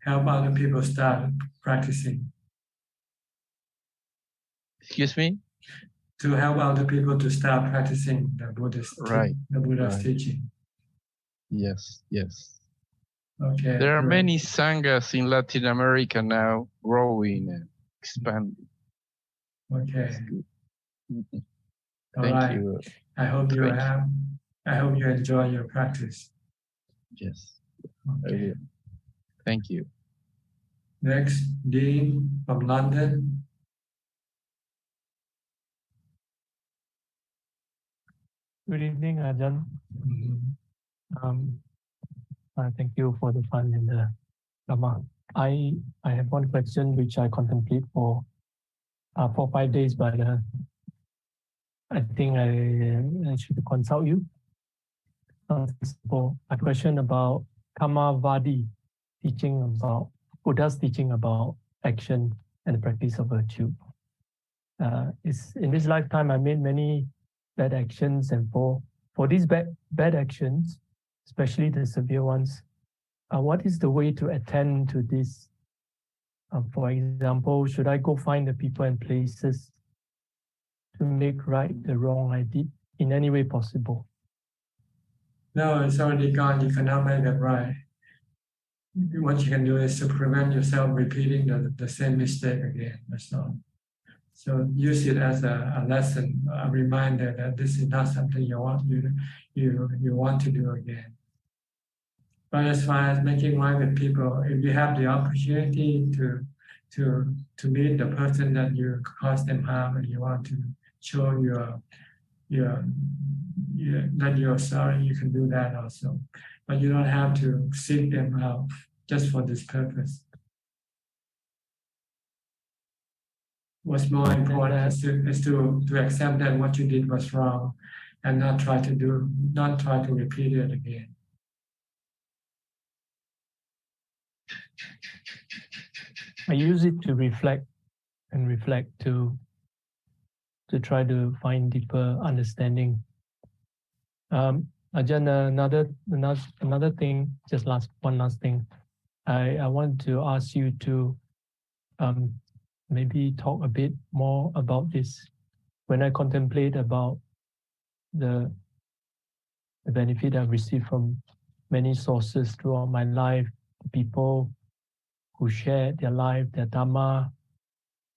Help other people start practicing. Excuse me? To help other people to start practicing the Buddha's teaching. Yes, yes. Okay. There are good. many sanghas in Latin America now growing and expanding. Okay. All Thank right. you. I hope you enjoy your practice. Yes. Okay. I will. Thank you. Next, Dean from London. Good evening, Ajaan. Thank you for the fun in the Dhamma. I have one question which I contemplate for 5 days, but I think I should consult you. For a question about Karma Vadi, teaching about Buddha's teaching about action and the practice of virtue. In this lifetime, I made many bad actions, and for these bad actions, especially the severe ones, what is the way to attend to this? For example, should I go find the people and places to make right the wrong I did in any way possible? No, it's already gone. You cannot make it right. What you can do is to prevent yourself repeating the same mistake again. That's all. So use it as a lesson, a reminder that this is not something you want to do again. But as far as making right with people, if you have the opportunity to meet the person that you caused them harm and you want to show that you're sorry, you can do that also. But you don't have to seek them out just for this purpose. What's more important is to accept that what you did was wrong and not try to repeat it again. I use it to reflect to try to find deeper understanding. Ajaan, another thing, just one last thing. I want to ask you to maybe talk a bit more about this. When I contemplate about the benefit I've received from many sources throughout my life, people who share their life, their Dhamma,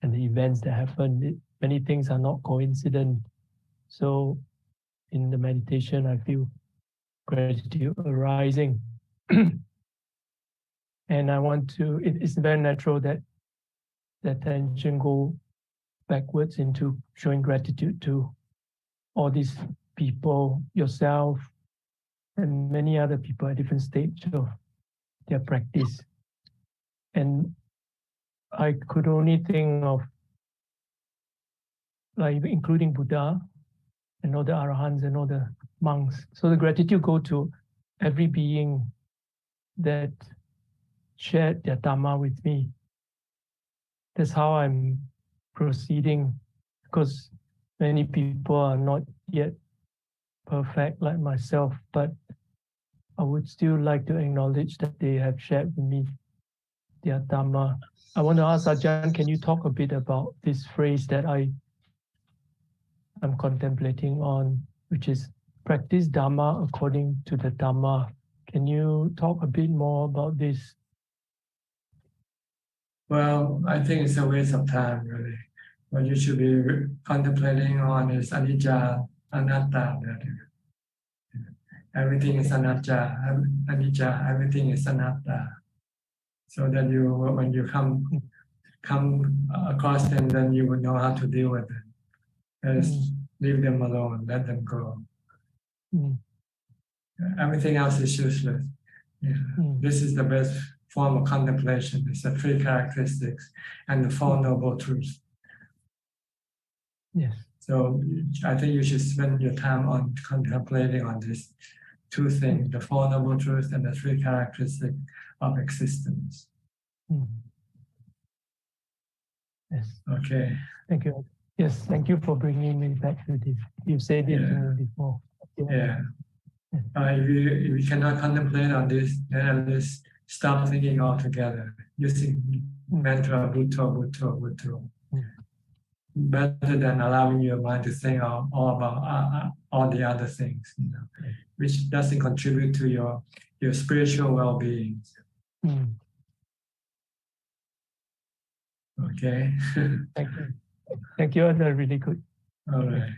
and the events that happen, many things are not coincident. So in the meditation, I feel gratitude arising. And I want to, it's very natural that the attention go backwards into showing gratitude to all these people, yourself, and many other people at different stages of their practice. And I could only think of, like, including Buddha and all the Arahants and all the monks. So the gratitude go to every being that shared their Dhamma with me. That's how I'm proceeding, because many people are not yet perfect like myself, but I would still like to acknowledge that they have shared with me their Dhamma. I want to ask Ajaan, can you talk a bit about this phrase that I'm contemplating on, which is practice Dhamma according to the Dhamma. Can you talk a bit more about this? Well, I think it's a waste of time, really. What you should be contemplating on is anicca, anatta. Everything is anicca, everything is anatta. So that when you come across them, then you will know how to deal with it. Just leave them alone, let them go. Everything else is useless. This is the best form of contemplation. It's the three characteristics and the Four Noble Truths. Yes. So I think you should spend your time on contemplating on these two things, the Four Noble Truths and the three characteristics of existence. Yes. Okay. Thank you. Yes, thank you for bringing me back to this. You said it to me before. Yeah. If you cannot contemplate on this, then at least stop thinking altogether, using mantra Bhutto, Bhutto, Bhutto. Better than allowing your mind to think all about all the other things, which doesn't contribute to your spiritual well-being. Okay. Thank you. Thank you. That's really good. All right.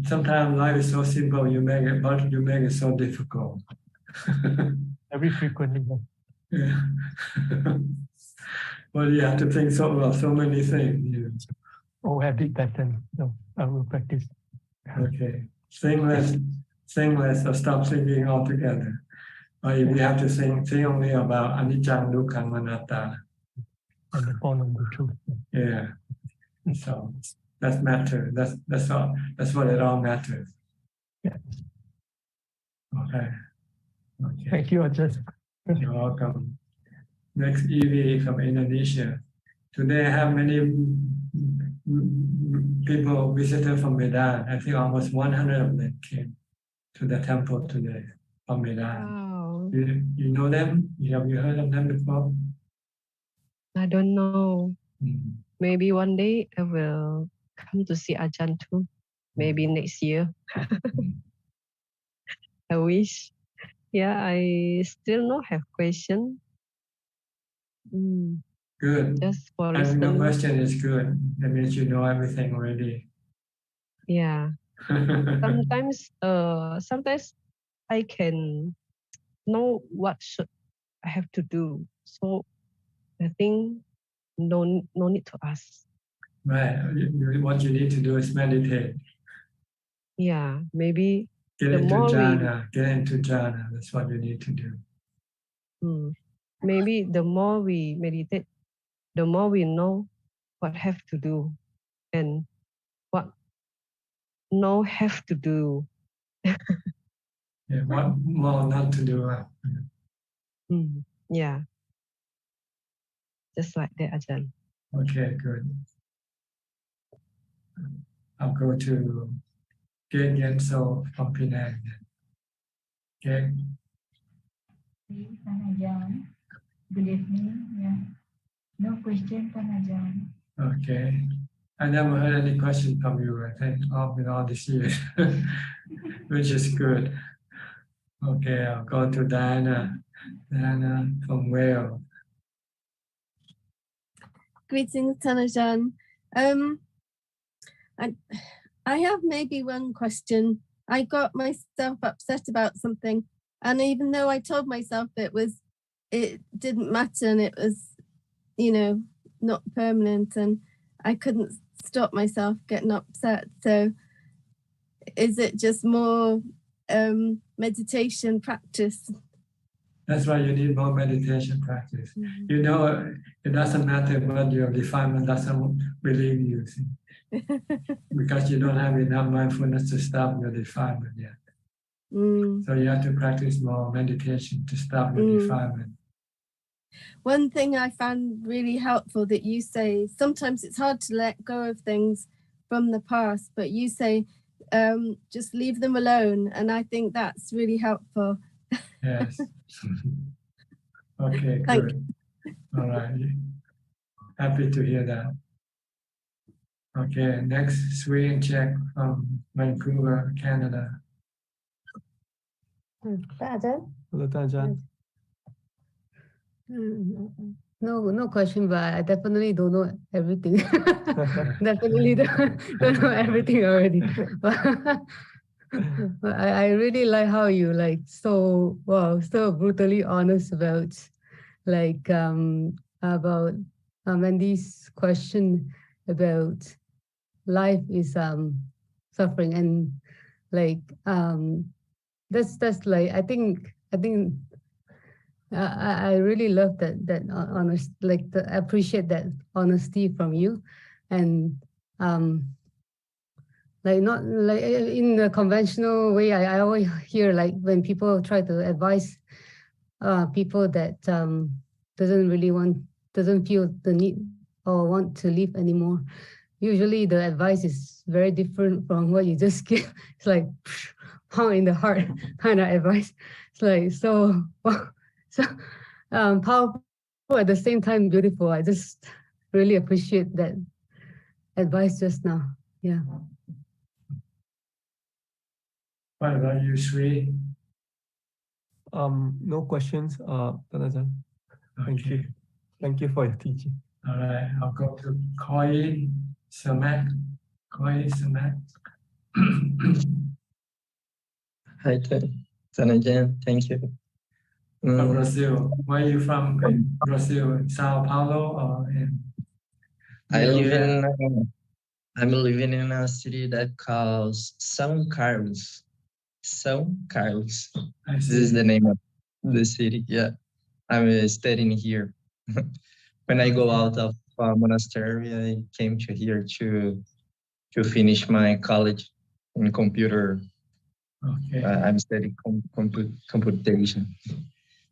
Sometimes life is so simple, you make it so difficult. Very frequently. Yeah. Well, you have to think about so many things. Oh, habit pattern. No, I will practice. Okay. Think less or stop thinking altogether. Or if you have to think only about anicca, dukkha, anatta. And the Four Noble Truths. Yeah. So that matters. That's all. That's what it all matters. Yeah. Okay. Thank you, Ajaan. You're welcome. Next, Evie from Indonesia. Today I have many people visited from Medan. I think almost 100 of them came to the temple today from Medan. Wow. You know them? Have you heard of them before? I don't know. Maybe one day I will come to see Ajahn too. Maybe next year. I wish. Yeah, I still not have question. Good. Just for Having no listening. question is good. That means you know everything already. Yeah. Sometimes I can know what should I have to do. So I think no need to ask. Right. What you need to do is meditate. Yeah, maybe Get the into more jhana. Get into jhana. That's what you need to do. maybe the more we meditate, the more we know what have to do and what no have to do. Yeah, what more not to do. Yeah. Just like that, Ajahn. Okay, good. I'll go to Gen Yenso from Penang. Okay. Ajahn. Good evening. Yeah. No question, Ajahn. Okay. I never heard any question from you, I think, in all these years, which is good. Okay, I'll go to Diana. Diana from Wales. Greetings, Tanajan. I have maybe one question. I got myself upset about something, and even though I told myself it didn't matter and it was, not permanent, and I couldn't stop myself getting upset. So, is it just more meditation practice? That's why you need more meditation practice. You know, it doesn't matter what your defilement doesn't believe you, see? Because you don't have enough mindfulness to stop your defilement yet. So you have to practice more meditation to stop your defilement. One thing I found really helpful that you say, sometimes it's hard to let go of things from the past, but you say, just leave them alone. And I think that's really helpful. Yes. Okay, good. All right. Happy to hear that. Okay, next, Sweden Czech from Vancouver, Canada. Ajahn? Hello, Ajahn. No question, but I definitely don't know everything. Definitely don't know everything already. But I really like how you so brutally honest about about Andy's question about life is suffering, and that's I think I really love that honest, I appreciate that honesty from you, and like not like in the conventional way. I always hear like when people try to advise people that doesn't feel the need or want to live anymore. Usually the advice is very different from what you just give. It's like pound in the heart kind of advice. It's like so powerful at the same time beautiful. I just really appreciate that advice just now. Yeah. What about you, Sri? No questions, Ajaan. Thank you. Thank you for your teaching. All right, I'll go to Koi Samak. Koi Samak. Hi, Ajaan. Thank you. From Brazil. Where are you from? In Brazil, Sao Paulo, or in? I'm living in a city that calls São Carlos. São Carlos. This is the name of the city. Yeah, I'm studying here. When I go out of monastery, I came to here to finish my college in computer. Okay. I'm studying computation.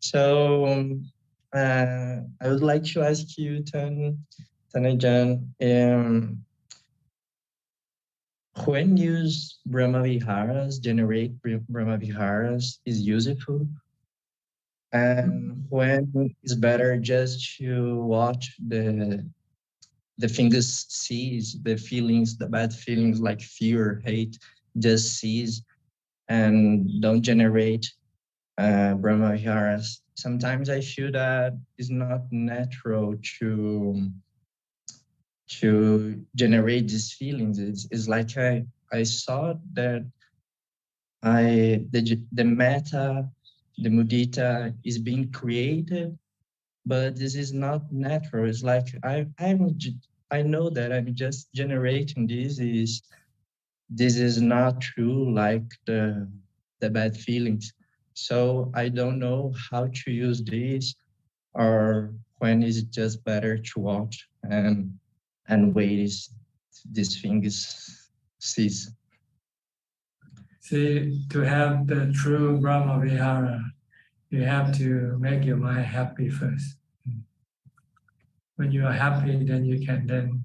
So I would like to ask you, Ajaan, when use Brahmaviharas, generate Brahmaviharas is useful, and when it's better just to watch the things cease, the feelings, the bad feelings like fear, hate, just cease and don't generate Brahmaviharas. Sometimes I feel that it's not natural to generate these feelings. It's like I saw that the metta, the mudita is being created, but this is not natural. It's like I know that I'm just generating this is not true, like the bad feelings. So I don't know how to use this, or when is it just better to watch and wait these things cease. See, to have the true Brahma Vihara, you have to make your mind happy first. When you are happy, then you can then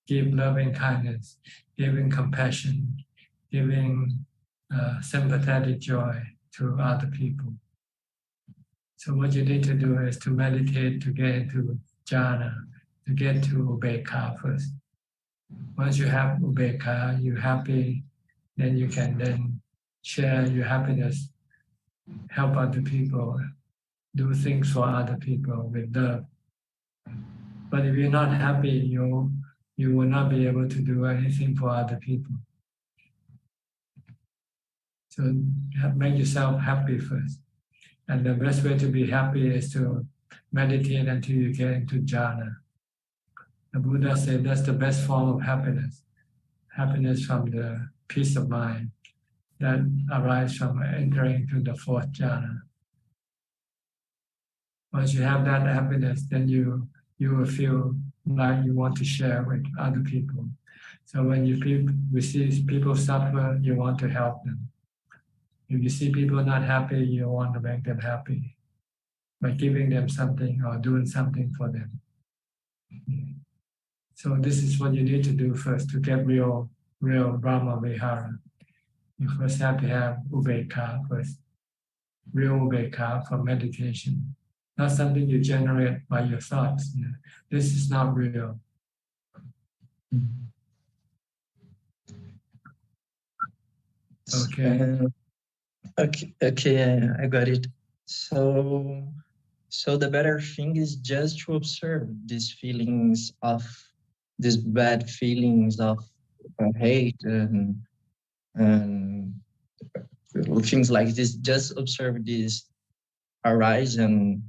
give loving kindness, giving compassion, giving sympathetic joy to other people. So what you need to do is to meditate to get into jhana, to get to upekkha first. Once you have upekkha, you're happy, then you can then share your happiness, help other people, do things for other people with love. But if you're not happy, you will not be able to do anything for other people. So make yourself happy first. And the best way to be happy is to meditate until you get into jhana. The Buddha said that's the best form of happiness. Happiness from the peace of mind that arises from entering into the fourth jhana. Once you have that happiness, then you will feel like you want to share with other people. So when you see people suffer, you want to help them. If you see people not happy, you want to make them happy by giving them something or doing something for them. So this is what you need to do first to get real Brahma Vihara. You first have to have upekkha first. Real upekkha for meditation. Not something you generate by your thoughts. This is not real. Okay. Okay, I got it. So the better thing is just to observe these feelings of these bad feelings of hate and things like this. Just observe this arise and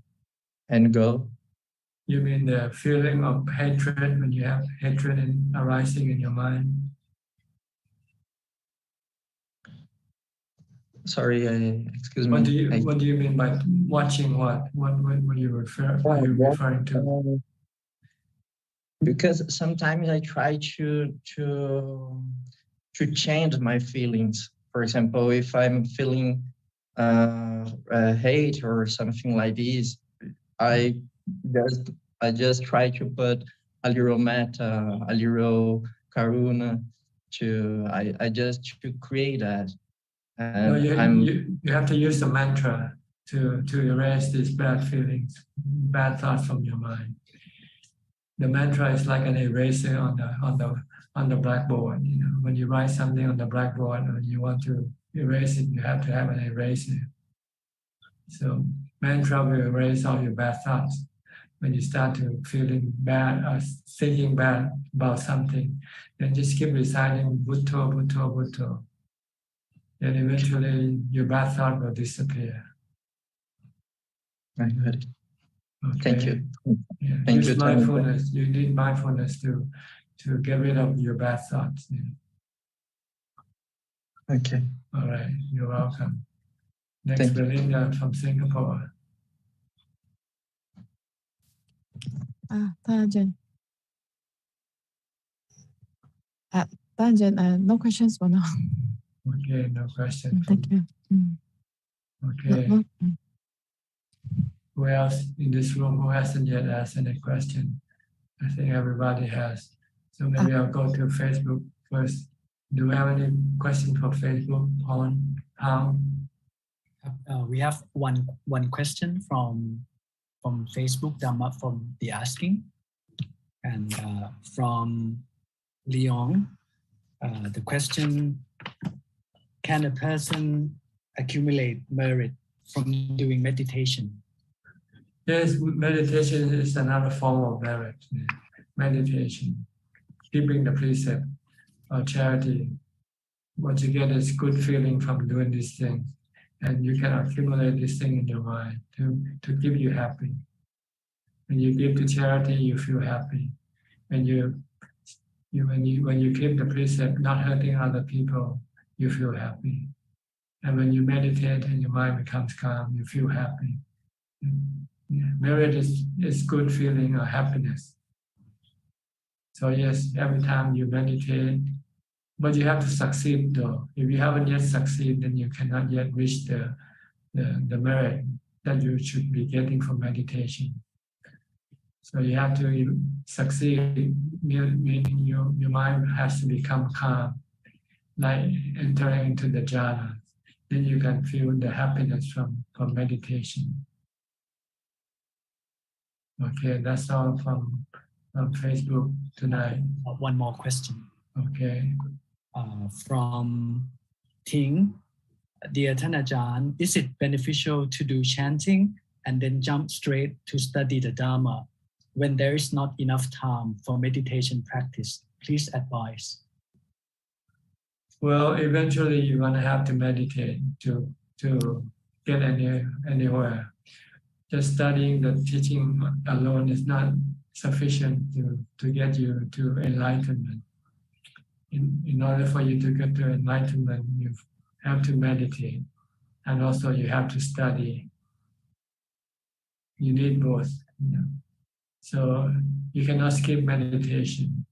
go. You mean the feeling of hatred when you have hatred arising in your mind? Sorry, excuse me. What do you mean by watching what? What are you referring to? because sometimes I try to change my feelings. For example, if I'm feeling hate or something like this, I just try to put a little metta, a little karuna I just to create that. And you have to use the mantra to erase these bad feelings, bad thoughts from your mind. The mantra is like an eraser on the blackboard. You know, when you write something on the blackboard and you want to erase it, you have to have an eraser. So mantra will erase all your bad thoughts. When you start to feeling bad or thinking bad about something, then just keep reciting Bhutto, Bhutto, Bhutto. Then eventually your bad thought will disappear. I got it. Okay. Thank you. Yeah. Thank Use you. mindfulness. You need mindfulness to get rid of your bad thoughts. Yeah. Okay. All right. You're welcome. Next, Belinda from Singapore. ท่านอาจารย์ ท่านอาจารย์ no questions for now. Okay, no questions. Thank you. Okay. Who else in this room who hasn't yet asked any question? I think everybody has. So maybe I'll go to Facebook first. Do we have any question for Facebook on how? We have one question from Facebook, Dhamma from the asking, and from Leon, the question: can a person accumulate merit from doing meditation? Yes, meditation is another form of merit. Meditation, keeping the precept or charity. What you get is good feeling from doing these things. And you can accumulate this thing in your mind to keep you happy. When you give to charity, you feel happy. When you keep the precept, not hurting other people, you feel happy. And when you meditate and your mind becomes calm, you feel happy. Yeah. Merit is good feeling or happiness. So yes, every time you meditate, but you have to succeed though. If you haven't yet succeeded, then you cannot yet reach the merit that you should be getting from meditation. So you have to succeed, meaning your mind has to become calm, like entering into the jhana. Then you can feel the happiness from meditation. Okay, that's all from Facebook tonight. One more question. Okay. From Ting, dear Ajaan, is it beneficial to do chanting and then jump straight to study the Dhamma when there is not enough time for meditation practice? Please advise. Well, eventually you're going to have to meditate to get anywhere. Just studying the teaching alone is not sufficient to get you to enlightenment. In order for you to get to enlightenment, you have to meditate, and also you have to study. You need both. So you cannot skip meditation.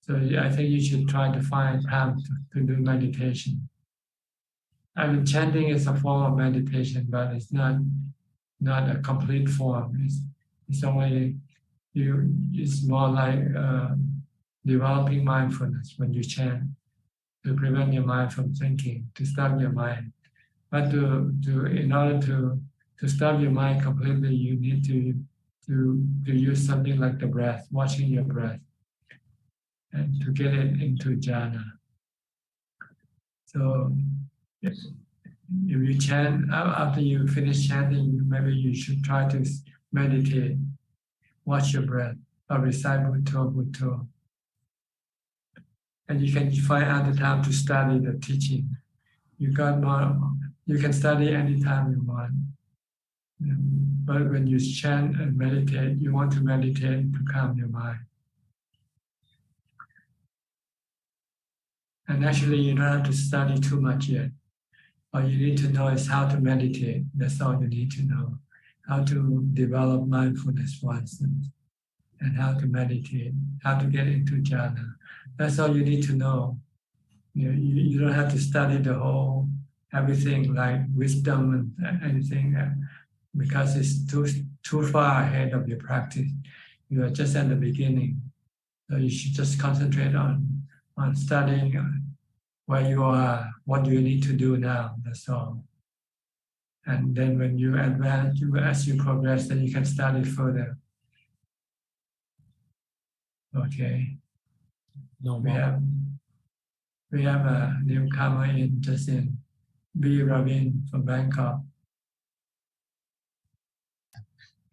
So I think you should try to find time to do meditation. I mean, chanting is a form of meditation, but it's not a complete form. It's only it's more like developing mindfulness when you chant, to prevent your mind from thinking, to stop your mind. But in order to stop your mind completely, you need to use something like the breath, watching your breath, and to get it into jhana. So if you chant, after you finish chanting, maybe you should try to meditate, watch your breath, or recite Bhutto, Bhutto. And you can find other time to study the teaching. You can study anytime you want. But when you chant and meditate, you want to meditate to calm your mind. And actually, you don't have to study too much yet. All you need to know is how to meditate. That's all you need to know. How to develop mindfulness, for instance. and how to meditate, how to get into jhana. That's all you need to know. You don't have to study the whole everything like wisdom and anything because it's too far ahead of your practice. You are just at the beginning, so you should just concentrate on studying where you are, what you need to do now. That's all. And then when you advance, as you progress, then you can study further. Okay. No we more. have a newcomer in just in B. Ravin from Bangkok.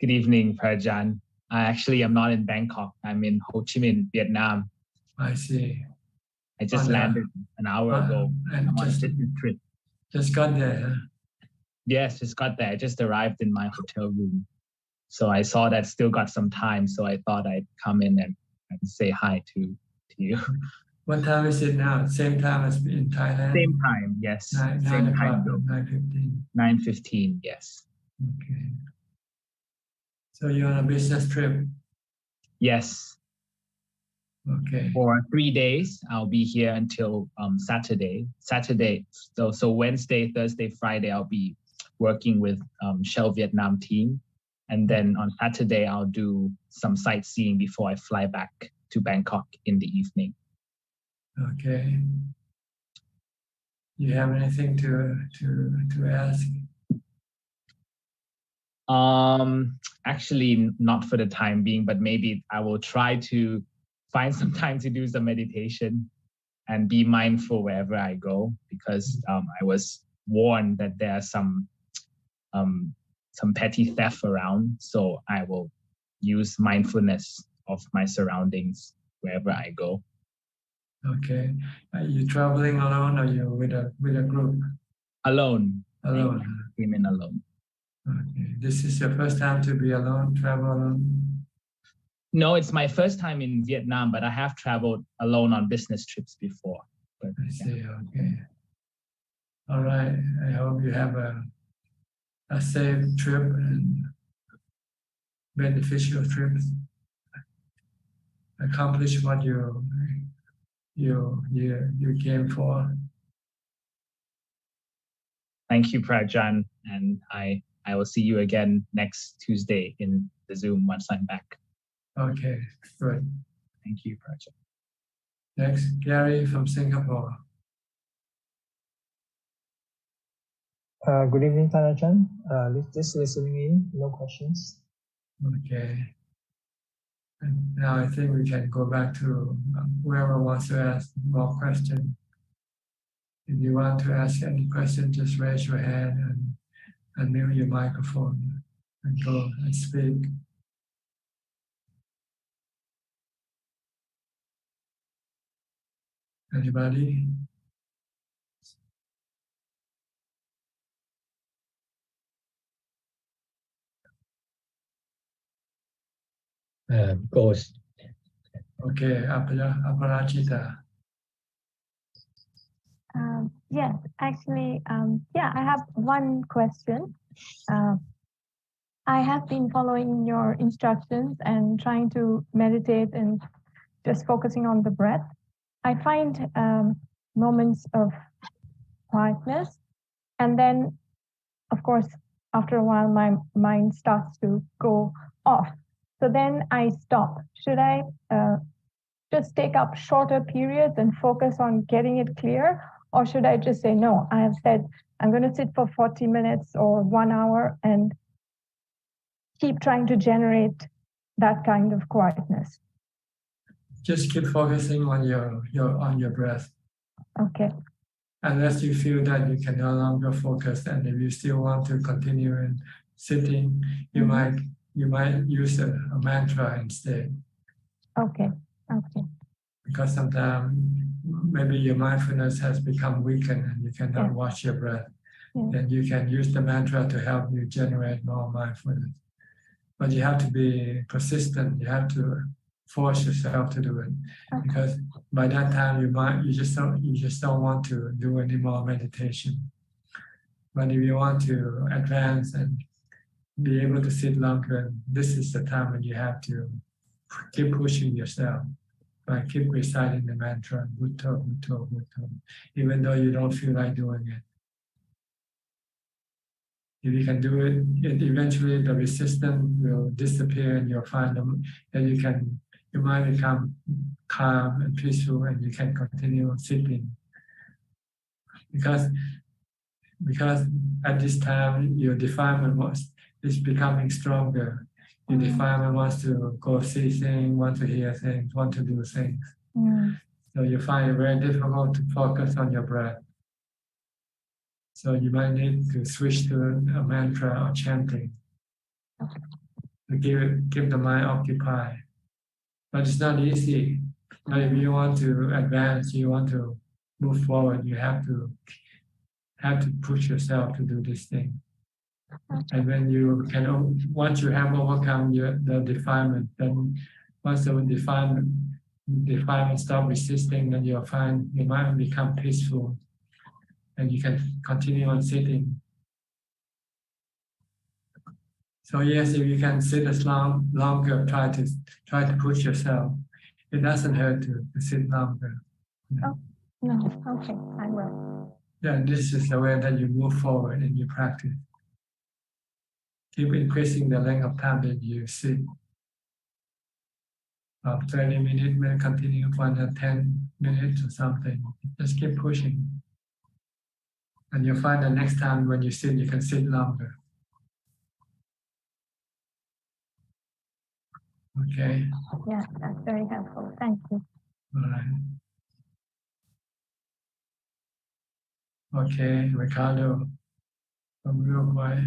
Good evening, Ajaan. I actually am not in Bangkok. I'm in Ho Chi Minh, Vietnam. I see. I just landed an hour ago. And I'm on a business trip. Just got there. Huh? Yes, just got there. I just arrived in my hotel room. So I saw that still got some time. So I thought I'd come in and say hi to you. What time is it now? Same time as in Thailand? Same time, yes. Same time zone. 9:15. 9:15, yes. Okay. So you're on a business trip? Yes. Okay. For 3 days, I'll be here until Saturday. So Wednesday, Thursday, Friday, I'll be working with Shell Vietnam team. And then on Saturday, I'll do some sightseeing before I fly back to Bangkok in the evening. Okay. You have anything to ask? Actually, not for the time being, but maybe I will try to find some time to do some meditation and be mindful wherever I go, because I was warned that there are some petty theft around. So I will use mindfulness of my surroundings wherever I go. Okay. Are you traveling alone or you with a group? Alone. Alone. I came in alone. Okay. This is your first time to be alone, travel alone? No, it's my first time in Vietnam, but I have traveled alone on business trips before. But, I see, okay. All right. I hope you have a safe trip and beneficial trips. Accomplish what you came for. Thank you, Ajaan, and I will see you again next Tuesday in the Zoom once I'm back. Okay, good. Thank you, Ajaan. Next, Gary from Singapore. Good evening, Ajaan. Just listening in, no questions. Okay. And now I think we can go back to whoever wants to ask more questions. If you want to ask any question, just raise your hand and mute your microphone and go and speak. Anybody? Ghost. Okay, Aparajita. Yes, actually, I have one question. I have been following your instructions and trying to meditate and just focusing on the breath. I find moments of quietness, and then, of course, after a while, my mind starts to go off. So then I stop. Should I just take up shorter periods and focus on getting it clear? Or should I just say, no, I have said, I'm going to sit for 40 minutes or 1 hour and keep trying to generate that kind of quietness? Just keep focusing on your breath. Okay. Unless you feel that you can no longer focus, and if you still want to continue in sitting, you might use a mantra instead. Okay. Because sometimes maybe your mindfulness has become weakened and you cannot watch your breath. Then you can use the mantra to help you generate more mindfulness. But you have to be persistent. You have to force yourself to do it, because by that time you just don't want to do any more meditation. But if you want to advance and be able to sit longer, this is the time when you have to keep pushing yourself. By keep reciting the mantra, Bhutto, Bhutto, Bhutto, even though you don't feel like doing it. If you can do it, eventually the resistance will disappear and you'll find them, and your mind become calm and peaceful, and you can continue sitting. Because at this time your defilement is becoming stronger. Your defilement wants to go see things, want to hear things, want to do things. So you find it very difficult to focus on your breath. So you might need to switch to a mantra or chanting to keep the mind occupied. But it's not easy. But if you want to advance, you want to move forward, you have to push yourself to do this thing. And when you can, once you have overcome the defilement, then once the defilement stop resisting, then you'll find your mind become peaceful, and you can continue on sitting. So yes, if you can sit as longer, try to push yourself. It doesn't hurt to sit longer. Oh, no, okay, I will. Yeah, this is the way that you move forward in your practice. Keep increasing the length of time that you sit. 30 minutes, may continue for another 10 minutes or something. Just keep pushing. And you'll find the next time when you sit, you can sit longer. Okay? Yeah, that's very helpful. Thank you. All right. Okay, Ricardo, from Uruguay.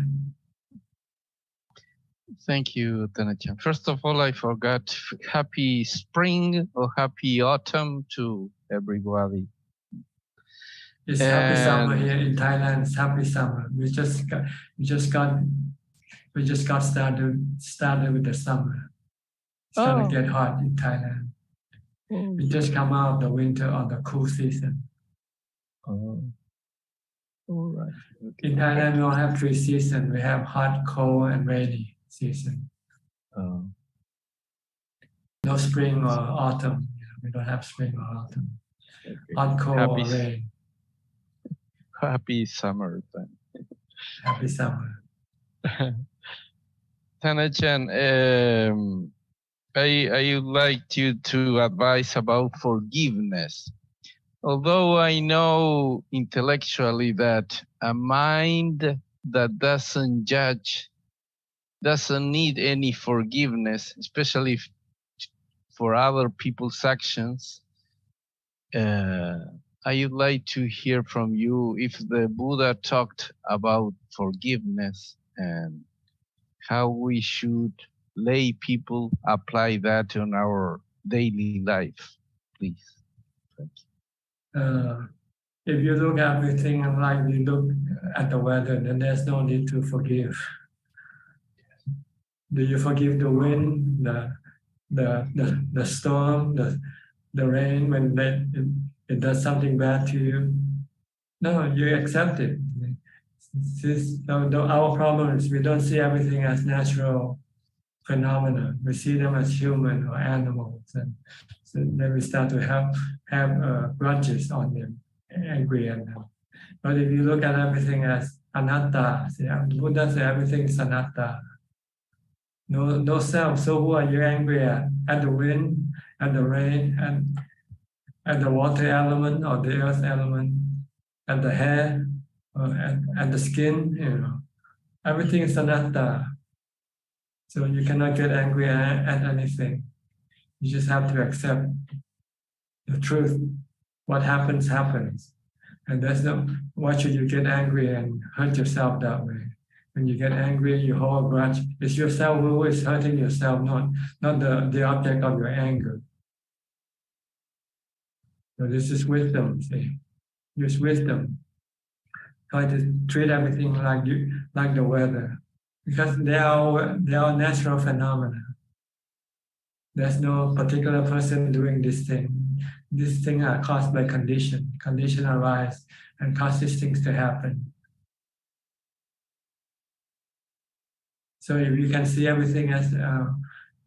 Thank you, Tanajan. First of all, I forgot happy spring or happy autumn to everybody. It's happy summer here in Thailand. It's happy summer. We just got started with the summer. It's gonna get hot in Thailand. We just come out of the winter or the cool season. Oh. All right. Okay. In Thailand, we don't have 3 seasons. We have hot, cold, and rainy season. No spring or autumn. We don't have spring or autumn. Okay. Hot, cold, or rain. Happy summer then. Happy summer. Tanajan, I would like you to advise about forgiveness. Although I know intellectually that a mind that doesn't judge doesn't need any forgiveness, especially for other people's actions, I would like to hear from you if the Buddha talked about forgiveness and how we should lay people apply that in our daily life, please. Thank you. If you look at everything like you look at the weather, then there's no need to forgive. Do you forgive the wind, the storm, the rain when it does something bad to you? No, you accept it. Our problem is we don't see everything as natural phenomena. We see them as human or animals, and so then we start to have grudges on them, angry at them. But if you look at everything as anatta, Buddha said everything is anatta. No self. So who are you angry at? At the wind, at the rain, and at the water element or the earth element, at the hair, or at the skin. Everything is anatta. So you cannot get angry at anything. You just have to accept the truth. What happens, happens. And there's no, why should you get angry and hurt yourself that way? When you get angry, you hold a grudge. It's yourself who is hurting yourself, not the object of your anger. So this is wisdom, see. Use wisdom. Try to treat everything like the weather. Because they are natural phenomena. There's no particular person doing this thing. These things are caused by condition. Condition arise and cause these things to happen. So if you can see everything as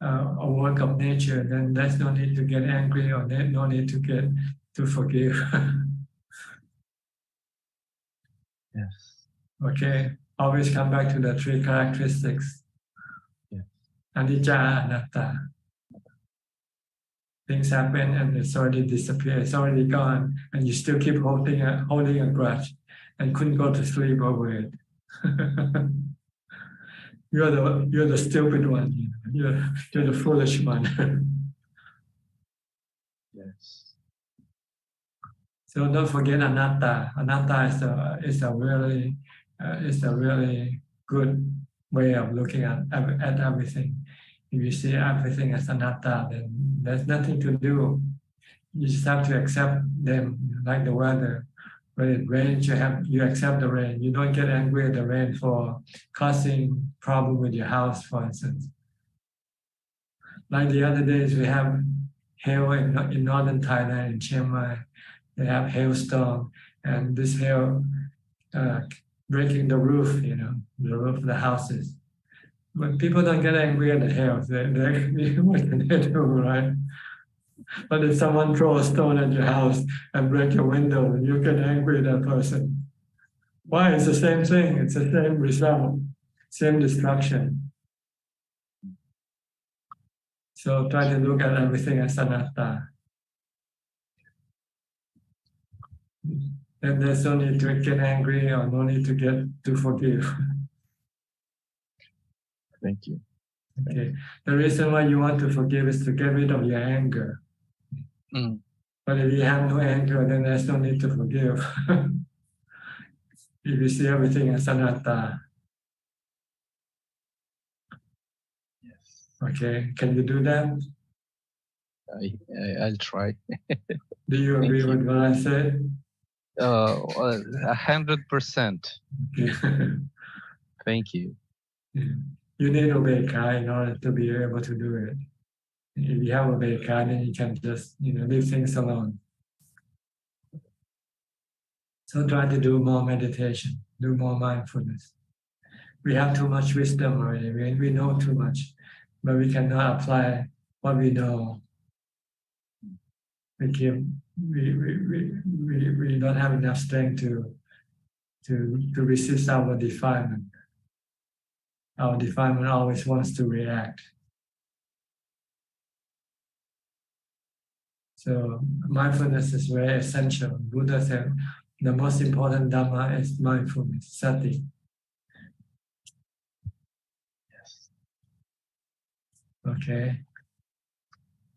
a work of nature, then there's no need to get angry or no need to forgive. Yes. Okay, always come back to the three characteristics. Yes. Anicca, anatta. Things happen and it's already disappeared, it's already gone, and you still keep holding a grudge and couldn't go to sleep over it. You're the stupid one. You're the foolish one. Yes. So don't forget anatta. Anatta is a really good way of looking at everything. If you see everything as anatta, then there's nothing to do. You just have to accept them, like the weather. When it rains, you accept the rain. You don't get angry at the rain for causing problem with your house, for instance. Like the other days, we have hail in northern Thailand, in Chiang Mai. They have hailstorm, and this hail breaking the roof, the roof of the houses. But people don't get angry at the hail. What can they do, right? But if someone throws a stone at your house and break your window, you get angry at that person. Why? It's the same thing. It's the same result, same destruction. So try to look at everything as anatta. And there's no need to get angry or no need to forgive. Thank you. Okay. The reason why you want to forgive is to get rid of your anger. Mm. But if you have no anger, then there's no need to forgive. If you see everything as anatta. Yes. Okay. Can you do that? I'll try. Do you agree with what I said? 100%. Thank you. You need Ubeka in order to be able to do it. If you have Ubeka, then you can just leave things alone. So try to do more meditation, do more mindfulness. We have too much wisdom already. We know too much, but we cannot apply what we know. We don't have enough strength to resist our defilement. Our defilement always wants to react. So mindfulness is very essential. Buddha said the most important Dhamma is mindfulness, sati. Yes. Okay.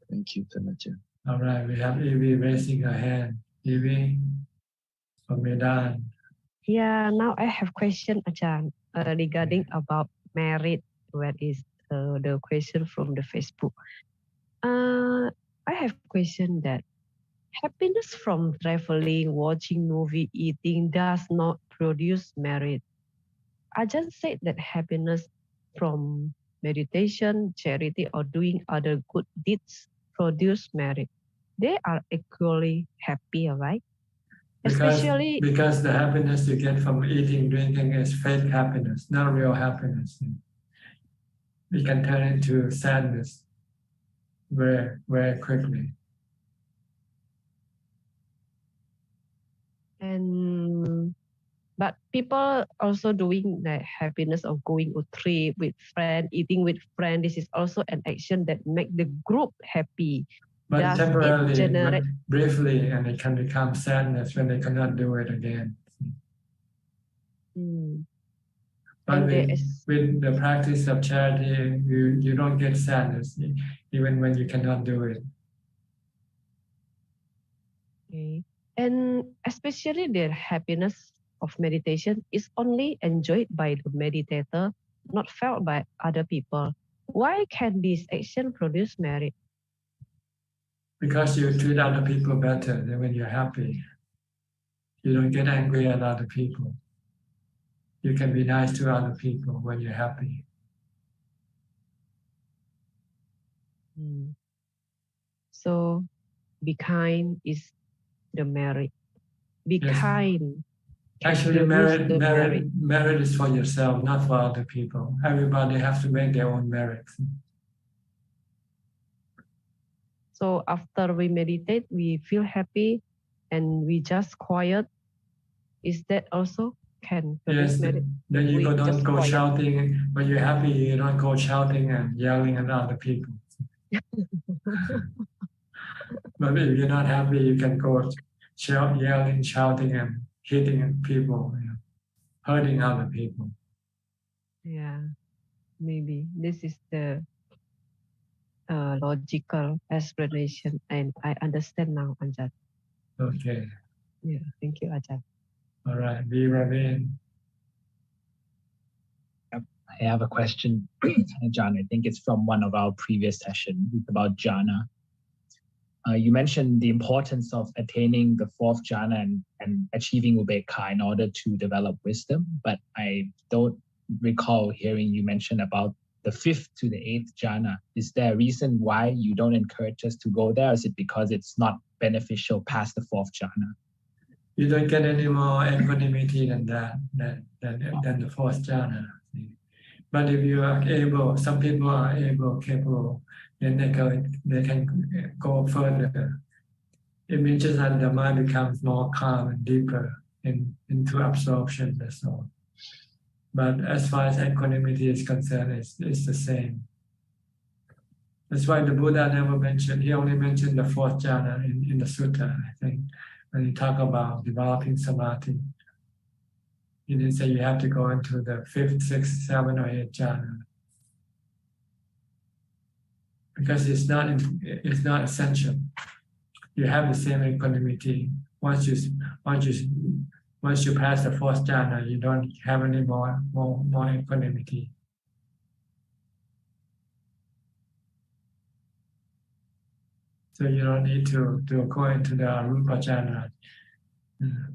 Thank you, Tanaja. All right, we have Evie raising her hand. Evie from Medan. Yeah, now I have question, Ajaan, regarding about merit. What is the question from the Facebook? I have question that happiness from traveling, watching movie, eating does not produce merit. Ajaan said that happiness from meditation, charity, or doing other good deeds produce merit. They are equally happy, right? Especially because the happiness you get from eating, drinking is fake happiness, not real happiness. It can turn into sadness very, very quickly. But people also doing the happiness of going to trip with friend, eating with friend. This is also an action that make the group happy. But temporarily, briefly, and it can become sadness when they cannot do it again. But with the practice of charity, you don't get sadness even when you cannot do it. Okay. And especially the happiness of meditation is only enjoyed by the meditator, not felt by other people. Why can this action produce merit? Because you treat other people better than when you're happy. You don't get angry at other people. You can be nice to other people when you're happy. So be kind is the merit. Be kind. Actually, merit is for yourself, not for other people. Everybody has to make their own merit. So after we meditate, we feel happy and we just quiet. Is that also can Yes, then you don't go shouting. When you're happy, you don't go shouting and yelling at other people. But if you're not happy, you can go yelling, shouting, and hitting people, hurting other people. Yeah, maybe this is the logical explanation, and I understand now, Ajahn. Okay. Yeah, thank you, Ajahn. All right, be Ravin. I have a question, Ajahn. I think it's from one of our previous sessions. It's about jhana. You mentioned the importance of attaining the fourth jhana and achieving upekkha in order to develop wisdom, but I don't recall hearing you mention about the fifth to the eighth jhana. Is there a reason why you don't encourage us to go there? Or is it because it's not beneficial past the fourth jhana? You don't get any more equanimity than that, than the fourth jhana. But if you are able, some people are capable, then they can go further. It means just that the mind becomes more calm and deeper into absorption, that's all. But as far as equanimity is concerned, it's the same. That's why the Buddha never mentioned, he only mentioned the fourth jhana in the Sutra, I think, when he talked about developing samadhi. He didn't say you have to go into the fifth, sixth, seventh, or eighth jhana. Because it's not essential. You have the same equanimity. Once you pass the fourth jhana, you don't have any more equanimity. So you don't need to go into the arupa jhana.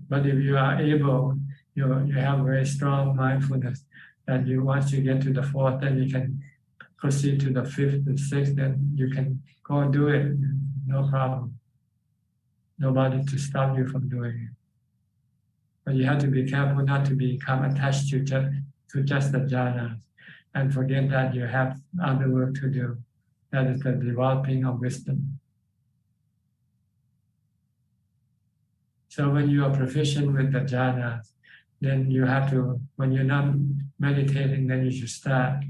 But if you are able, you have very strong mindfulness, that once you get to the fourth, then you can proceed to the fifth, the sixth, then you can go and do it, no problem. Nobody to stop you from doing it. But you have to be careful not to become attached to just the jhanas and forget that you have other work to do. That is the developing of wisdom. So when you are proficient with the jhanas, then you have to, when you're not meditating, then you should start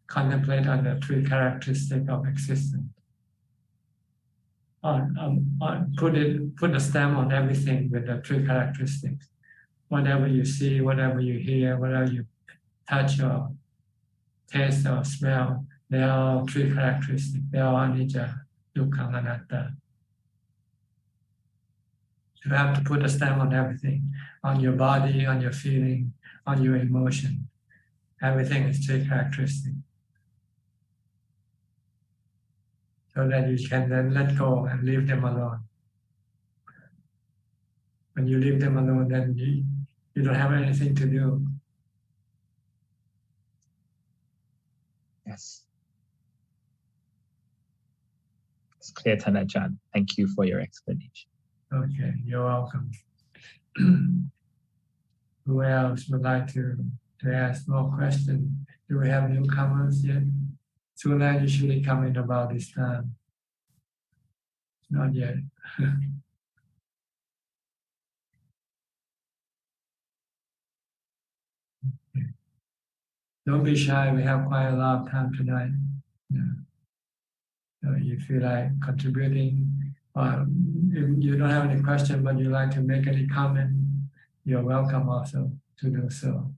contemplate on the three characteristics of existence. Put a stamp on everything with the three characteristics. Whatever you see, whatever you hear, whatever you touch or taste or smell, they are all three characteristics. They are anicca, dukkha, anatta. You have to put a stamp on everything, on your body, on your feeling, on your emotion. Everything is three characteristics. So that you can then let go and leave them alone. When you leave them alone, then you don't have anything to do. Yes. It's clear, Ajahn. Thank you for your explanation. Okay, you're welcome. Who else would like to ask more questions? Do we have newcomers yet? Sula usually come in about this time. Not yet. Okay. Don't be shy. We have quite a lot of time tonight. Yeah. So you feel like contributing, or if you don't have any question, but you like to make any comment, you're welcome also to do so.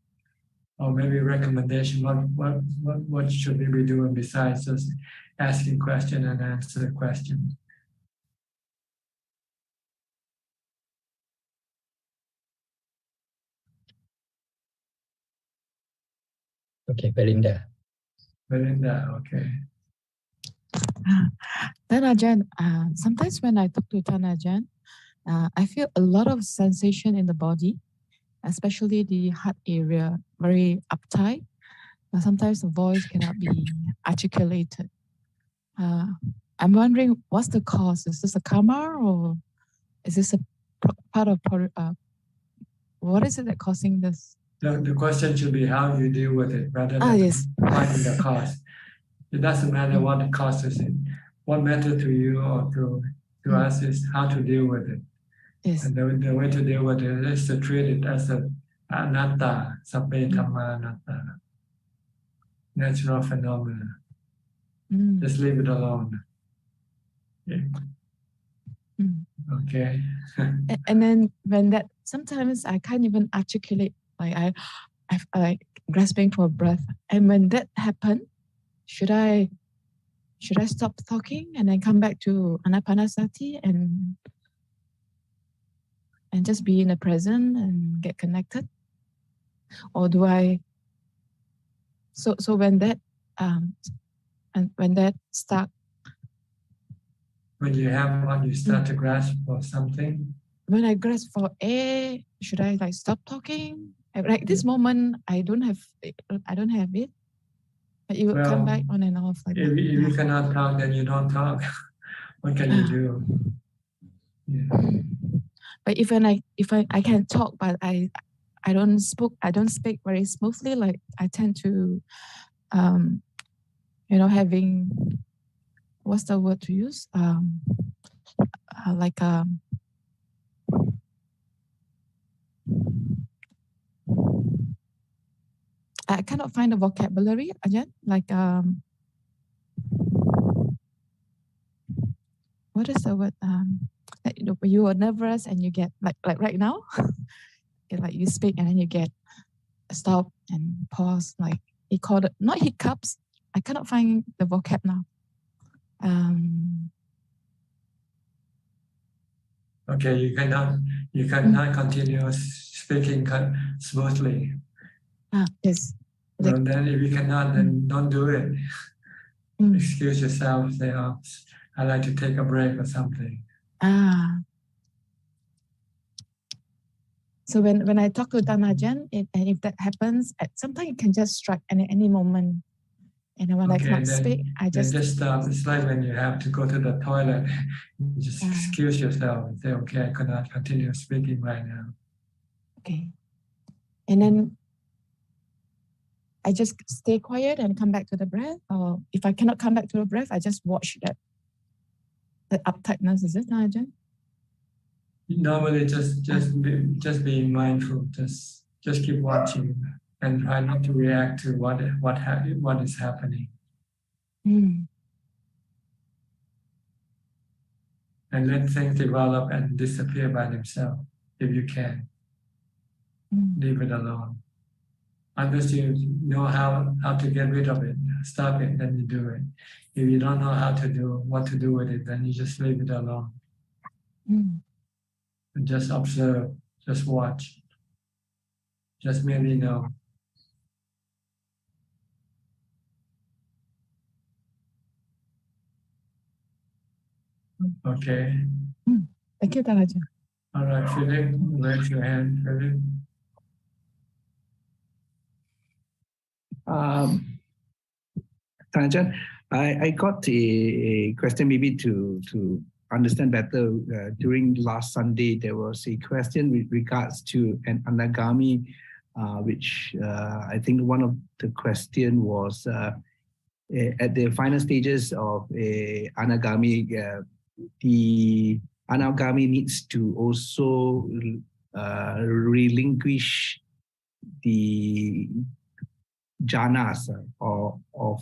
Or maybe recommendation, what should we be doing besides just asking question and answer question? Okay, Belinda. Belinda, okay. Ajahn, sometimes when I talk to Ajahn, I feel a lot of sensation in the body, especially the heart area, very uptight. Sometimes the voice cannot be articulated. I'm wondering, what's the cause? Is this a karma, or is this a part of what is it that causing this? The question should be how you deal with it rather than finding the cause. It doesn't matter what causes it. what matters to you or to us is how to deal with it. Yes. And the way to deal with it is to treat it as a anatta, sabbe dhamma anatta, natural phenomena. Just leave it alone. Yeah. Okay. And then when that, sometimes I can't even articulate, like I like grasping for breath. And when that happened, should I stop talking and then come back to anapanasati and just be in the present and get connected? Or do I, so when that and when that start, when you start to grasp for something, when I grasp for air, should I like stop talking? Like this moment, I don't have it, but it will come back on and off. Like if you cannot talk, then you don't talk. What can you do? Yeah. But if I can talk, but I don't speak very smoothly. Like I tend to, having, what's the word to use? I cannot find a vocabulary again. Like what is the word? When you are nervous and you get like right now, like you speak and then you get stop and pause. Like he called it not hiccups. I cannot find the vocab now. Okay, you cannot continue speaking smoothly. Yes. Well, then if you cannot, then don't do it. Excuse yourself. Say, oh, I like to take a break or something. So when I talk to Ajaan, and if that happens, sometimes it can just strike at any moment. And then when I can't speak, I just stop. It's like when you have to go to the toilet, you just excuse yourself and say, okay, I cannot continue speaking right now. Okay. And then I just stay quiet and come back to the breath. Or if I cannot come back to the breath, I just watch that uptightness. Is it, Ajaan? Normally, just be mindful. Just keep watching and try not to react to what is happening. And let things develop and disappear by themselves if you can. Leave it alone. Unless you know how to get rid of it, stop it, then you do it. If you don't know what to do with it, then you just leave it alone. And just observe, just watch, just merely know. Okay. Thank you, Ajaan. All right, Philip, raise your hand, Philip. Ajaan, I got a question maybe to understand better. During last Sunday, there was a question with regards to an anagami, which I think one of the question was at the final stages of a anagami, the anagami needs to also relinquish the jhanas of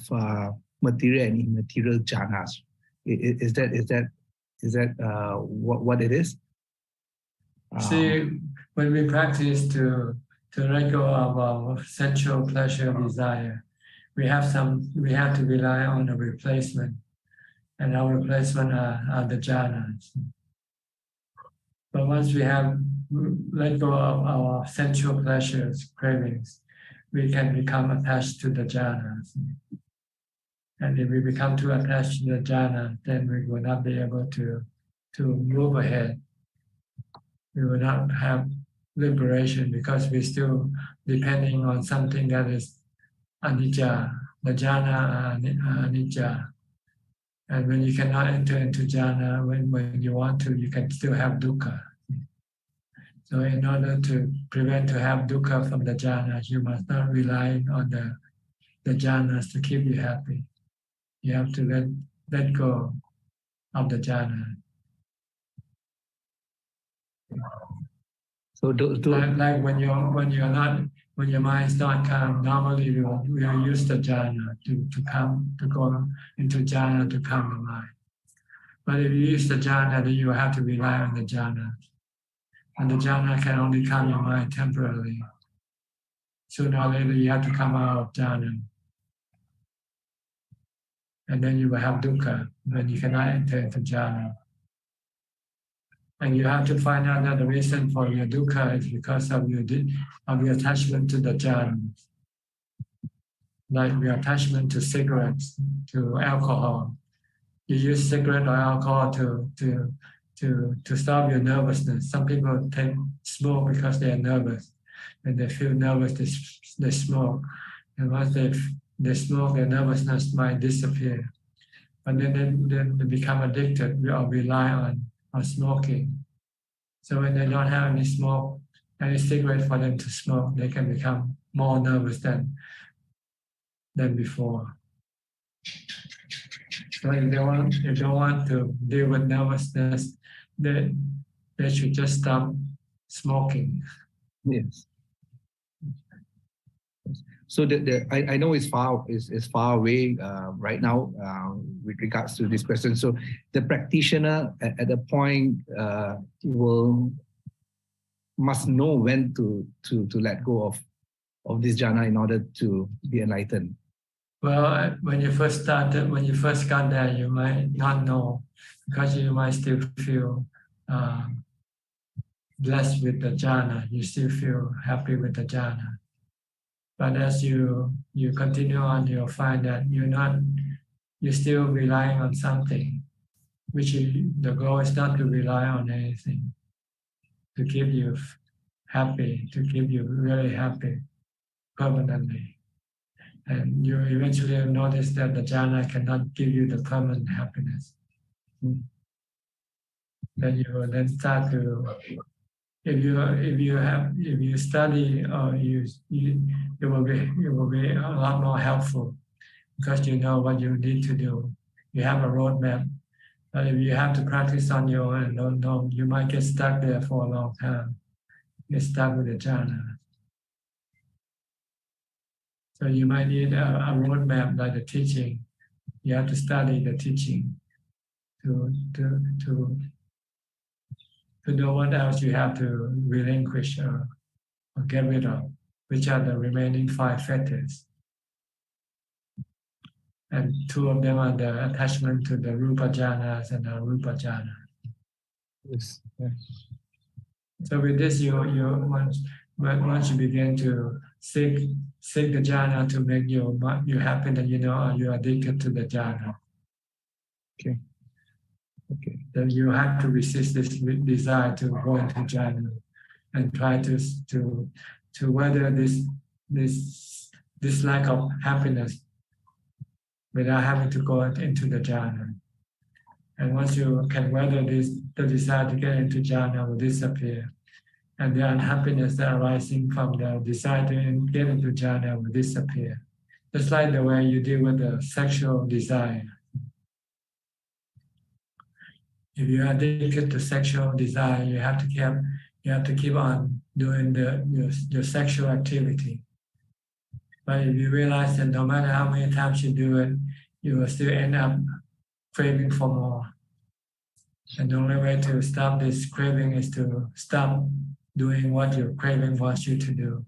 material and immaterial jhanas. Is that what it is? See, when we practice to let go of our sensual pleasure desire, we have to rely on a replacement, and our replacement are the jhanas. But once we have let go of our sensual pleasures, cravings, we can become attached to the jhanas. And if we become too attached to the jhana, then we will not be able to move ahead. We will not have liberation because we're still depending on something that is anicca. The jhana are anicca. And when you cannot enter into jhana, when you want to, you can still have dukkha. So in order to prevent to have dukkha from the jhanas, you must not rely on the jhanas to keep you happy. You have to let go of the jhana. So like when your mind is not calm, normally we'll use the jhana to go into jhana to calm the mind. But if you use the jhana, then you have to rely on the jhana. And the jhana can only calm your mind temporarily. Sooner or later, you have to come out of jhana. And then you will have dukkha when you cannot enter into jhana. And you have to find out that the reason for your dukkha is because of your attachment to the jhana. Like your attachment to cigarettes, to alcohol. You use cigarette or alcohol to stop your nervousness. Some people smoke because they are nervous. When they feel nervous, they smoke. And once they smoke, their nervousness might disappear. But then they become addicted or rely on smoking. So when they don't have any cigarette for them to smoke, they can become more nervous than before. So if they don't want to deal with nervousness, they should just stop smoking. Yes. So I know it's far away right now with regards to this question. So the practitioner at the point must know when to let go of this jhana in order to be enlightened. Well, when you first got there, you might not know because you might still feel blessed with the jhana. You still feel happy with the jhana. But as you continue on, you'll find that you're still relying on something, which the goal is not to rely on anything, to keep you happy, to keep you really happy permanently. And you eventually notice that the jhana cannot give you the permanent happiness. Then you will then start to, if you study, or it will be a lot more helpful because you know what you need to do. You have a roadmap. But if you have to practice on your own and don't know, you might get stuck there for a long time. Get stuck with the jhana. So you might need a roadmap like the teaching. You have to study the teaching to know what else you have to relinquish or get rid of, which are the remaining 5 fetters. And 2 of them are the attachment to the rupa jhanas and the arupa jhana. Yes. So with this, once you begin to seek the jhana to make you happy, then you know you're addicted to the jhana. Okay. Then you have to resist this desire to go into jhana and try to weather this lack of happiness without having to go into the jhana. And once you can weather this, the desire to get into jhana will disappear. And the unhappiness that arising from the desire to get into jhana will disappear. Just like the way you deal with the sexual desire. If you are addicted to sexual desire, you have to keep on doing your sexual activity. But if you realize that no matter how many times you do it, you will still end up craving for more. And the only way to stop this craving is to stop doing what your craving wants you to do.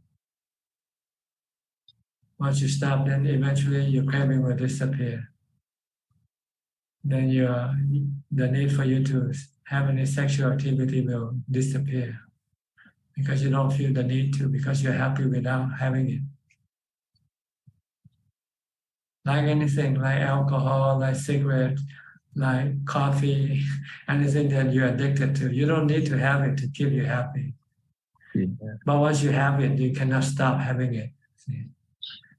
Once you stop, then eventually your craving will disappear. Then the need for you to have any sexual activity will disappear because you don't feel the need to, because you're happy without having it. Like anything, like alcohol, like cigarettes, like coffee, anything that you're addicted to, you don't need to have it to keep you happy. Yeah. But once you have it, you cannot stop having it. See?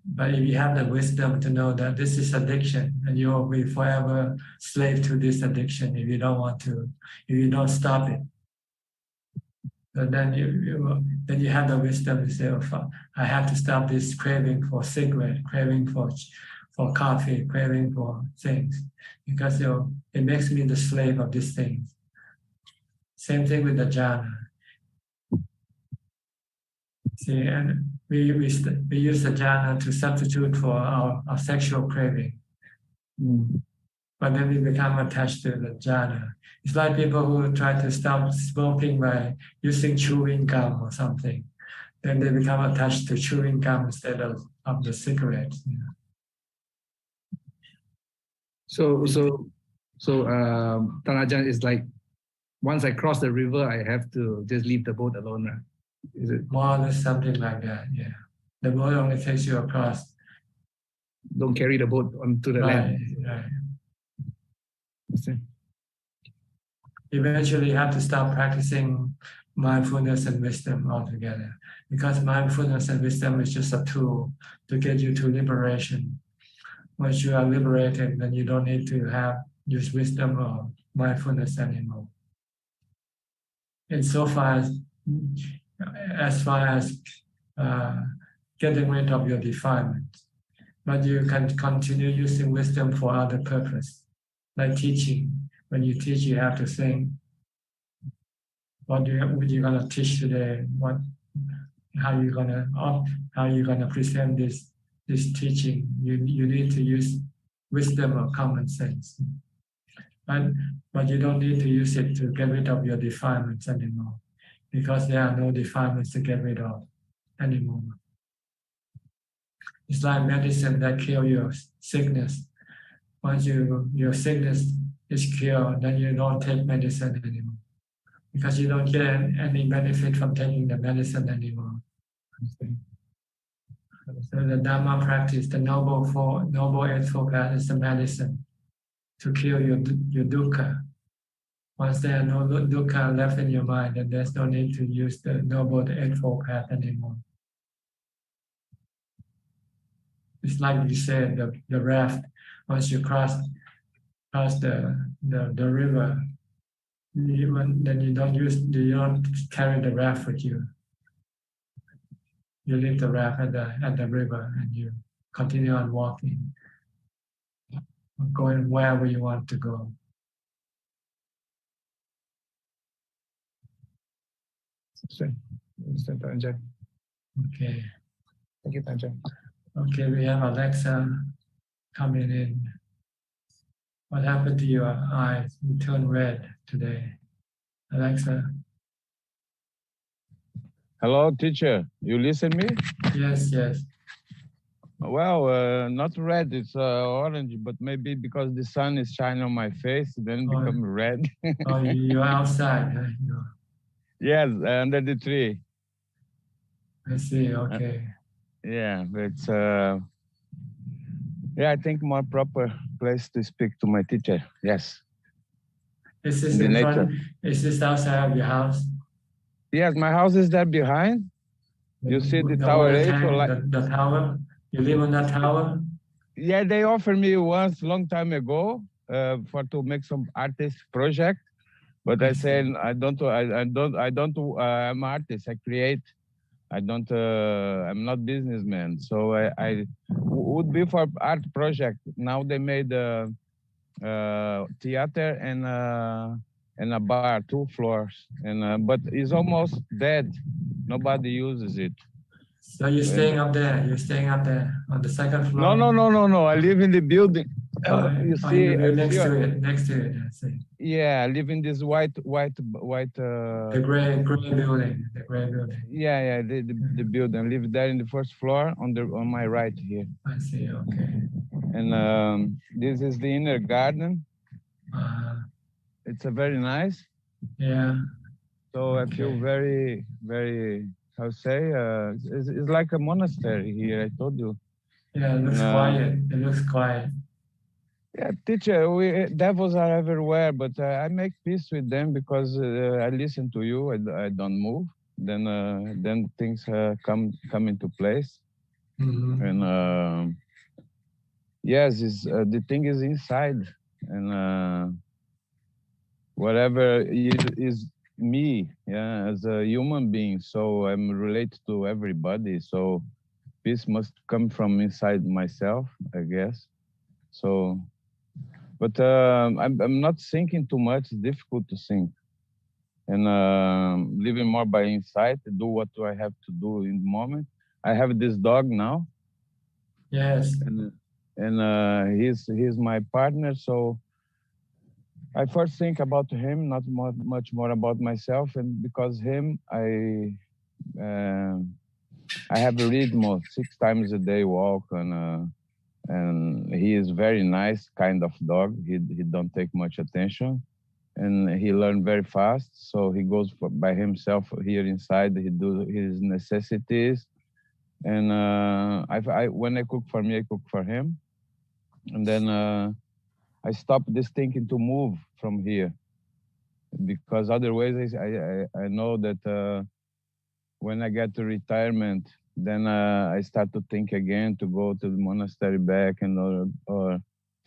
But if you have the wisdom to know that this is addiction and you will be forever slave to this addiction if you don't want to, if you don't stop it, so then you have the wisdom to say, oh, I have to stop this craving for cigarette, craving for coffee, craving for things, because it makes me the slave of these things. Same thing with the jhana. See, and we use the jhana to substitute for our sexual craving. But then we become attached to the jhana. It's like people who try to stop smoking by using chewing gum or something. Then they become attached to chewing gum instead of the cigarettes. You know? So Ajaan is like, once I cross the river, I have to just leave the boat alone, right? Is it more or less something like that? Yeah, the boat only takes you across. Don't carry the boat onto the land. Right. Understand? Eventually, you have to stop practicing mindfulness and wisdom altogether, because mindfulness and wisdom is just a tool to get you to liberation. Once you are liberated, then you don't need to use wisdom or mindfulness anymore. And so far as getting rid of your defilements, but you can continue using wisdom for other purpose, like teaching. When you teach, you have to think, what you gonna teach today? How you gonna present this teaching? You need to use wisdom or common sense, but you don't need to use it to get rid of your defilements anymore, because there are no defilements to get rid of anymore. It's like medicine that kills your sickness. Once your sickness is cured, then you don't take medicine anymore, because you don't get any benefit from taking the medicine anymore. So the Dhamma practice, the Noble Eightfold Path, is the medicine to kill your dukkha. Once there are no dukkha left in your mind, then there's no need to use the Noble Eightfold Path anymore. It's like you said, the raft. Once you cross the river, then you don't carry the raft with you. You leave the raft at the river and you continue on walking, going wherever you want to go. Okay. Thank you, Ajaan. Okay, we have Alexa coming in. What happened to your eyes? You turned red today. Alexa. Hello, teacher. You listen me? Yes. Well, not red. It's orange, but maybe because the sun is shining on my face, then become red. Oh, you're outside. Huh? Yes, under the tree. I see. Okay. Yeah, but I think more proper place to speak to my teacher. Yes. Is this in front? Is this outside of your house? Yes, my house is there behind. You see the tower 8? The tower? You live on that tower? Yeah, they offered me once long time ago to make some artist project, but I said I'm artist. I create. I'm not businessman. So I would be for art project. Now they made theater and a bar, 2 floors, but it's almost dead. Nobody uses it. So you're staying up there? You're staying up there on the second floor? No. I live in the building. You see, next to it. I see. Yeah, I live in this white. The gray building. The gray building. Yeah. The building. I live there in the first floor on my right here. I see. Okay. And this is the inner garden. It's a very nice. Yeah. So I feel very, very. How say? It's like a monastery here. I told you. Yeah, it looks quiet. It looks quiet. Yeah, teacher, devils are everywhere, but I make peace with them because I listen to you. I don't move. Then things come into place. Mm-hmm. And yes, the thing is inside, and whatever is me, as a human being. So I'm related to everybody. So peace must come from inside myself, I guess. So, but I'm not thinking too much. It's difficult to think. And living more by insight, do what do I have to do in the moment. I have this dog now. Yes. And he's my partner. So I first think about him, not much more about myself. And because him, I have a rhythm 6 times a day walk, and he is very nice kind of dog. He don't take much attention. And he learned very fast, so he goes by himself here inside. He do his necessities, and when I cook for me, I cook for him, and then I stop this thinking to move from here, because otherwise I know that when I get to retirement, then I start to think again to go to the monastery back and or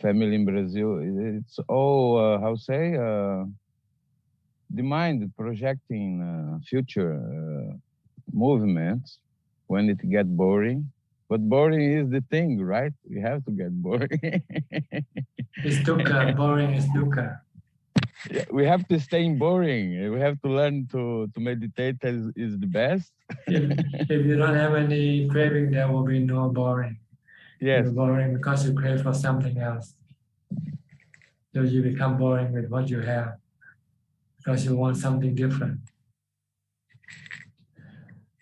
family in Brazil. It's all how say the mind projecting future movements when it get boring. But boring is the thing, right? We have to get boring. It's dukkha. Boring is dukkha. Yeah, we have to stay boring. We have to learn to meditate is the best. If you don't have any craving, there will be no boring. Yes. You're boring because you crave for something else. So you become boring with what you have because you want something different.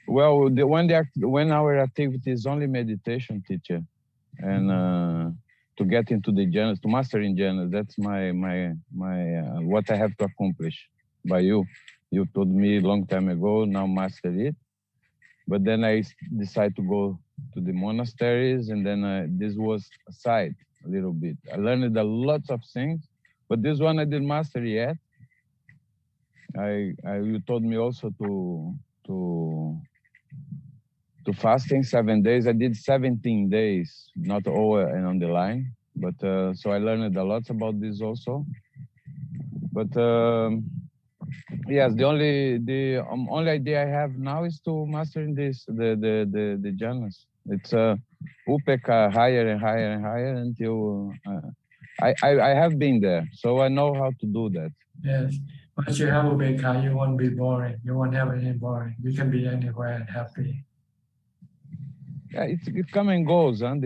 Well, when our activity is only meditation, teacher, and to get into the jhanas, to master in jhanas, that's my what I have to accomplish by you. You told me a long time ago, now master it. But then I decided to go to the monasteries, and then this was aside a little bit. I learned a lot of things, but this one I didn't master yet. You told me also to fasting 7 days. I did 17 days, not all and on the line, but so I learned a lot about this also. But yes, the only idea I have now is to master in this the jhanas. It's upeka higher and higher and higher until I have been there, so I know how to do that. Yes. Once you have upeka, you won't be boring. You won't have any boring. You can be anywhere and happy. Yeah, it comes and goes. Huh?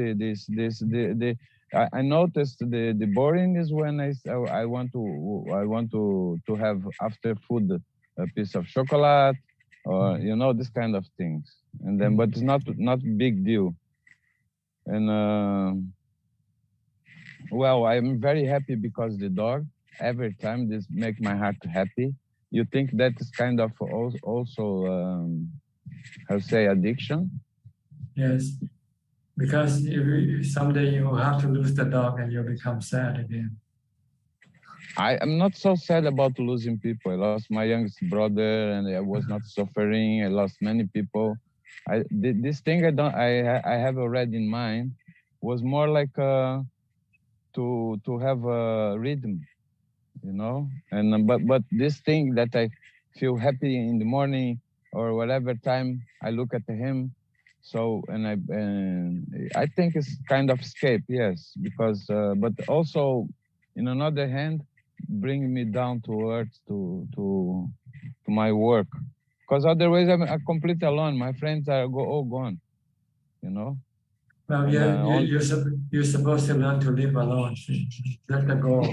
I noticed the boring is when I want to have after food a piece of chocolate, or this kind of things. And then, but it's not big deal. And well, I'm very happy because the dog. Every time this make my heart happy. You think that is kind of also how to say addiction? Yes, because if someday you have to lose the dog and you'll become sad again. I am not so sad about losing people. I lost my youngest brother, and I was not suffering. I lost many people. This thing I have already in mind was more like to have a rhythm, And but this thing that I feel happy in the morning or whatever time I look at him. So, and I think it's kind of escape, yes, because, but also, in another hand, bring me down to earth to my work, because otherwise I'm completely alone. My friends are all gone, Well, you're supposed to learn to live alone. That's the goal.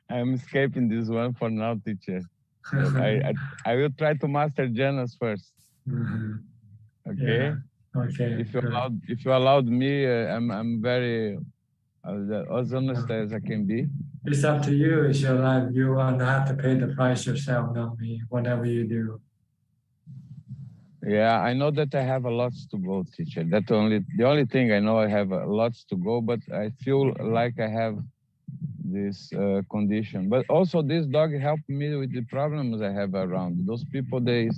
I'm escaping this one for now, teacher. I will try to master jhanas first. Mm-hmm. Okay. Yeah. Okay. If you allowed me, I'm very as honest as I can be. It's up to you. It's your life. You will have to pay the price yourself, not me. Whatever you do. Yeah, I know that I have a lot to go, teacher. That's the only thing I know. I have a lot to go, but I feel like I have this condition. But also, this dog helped me with the problems I have around. Those people, they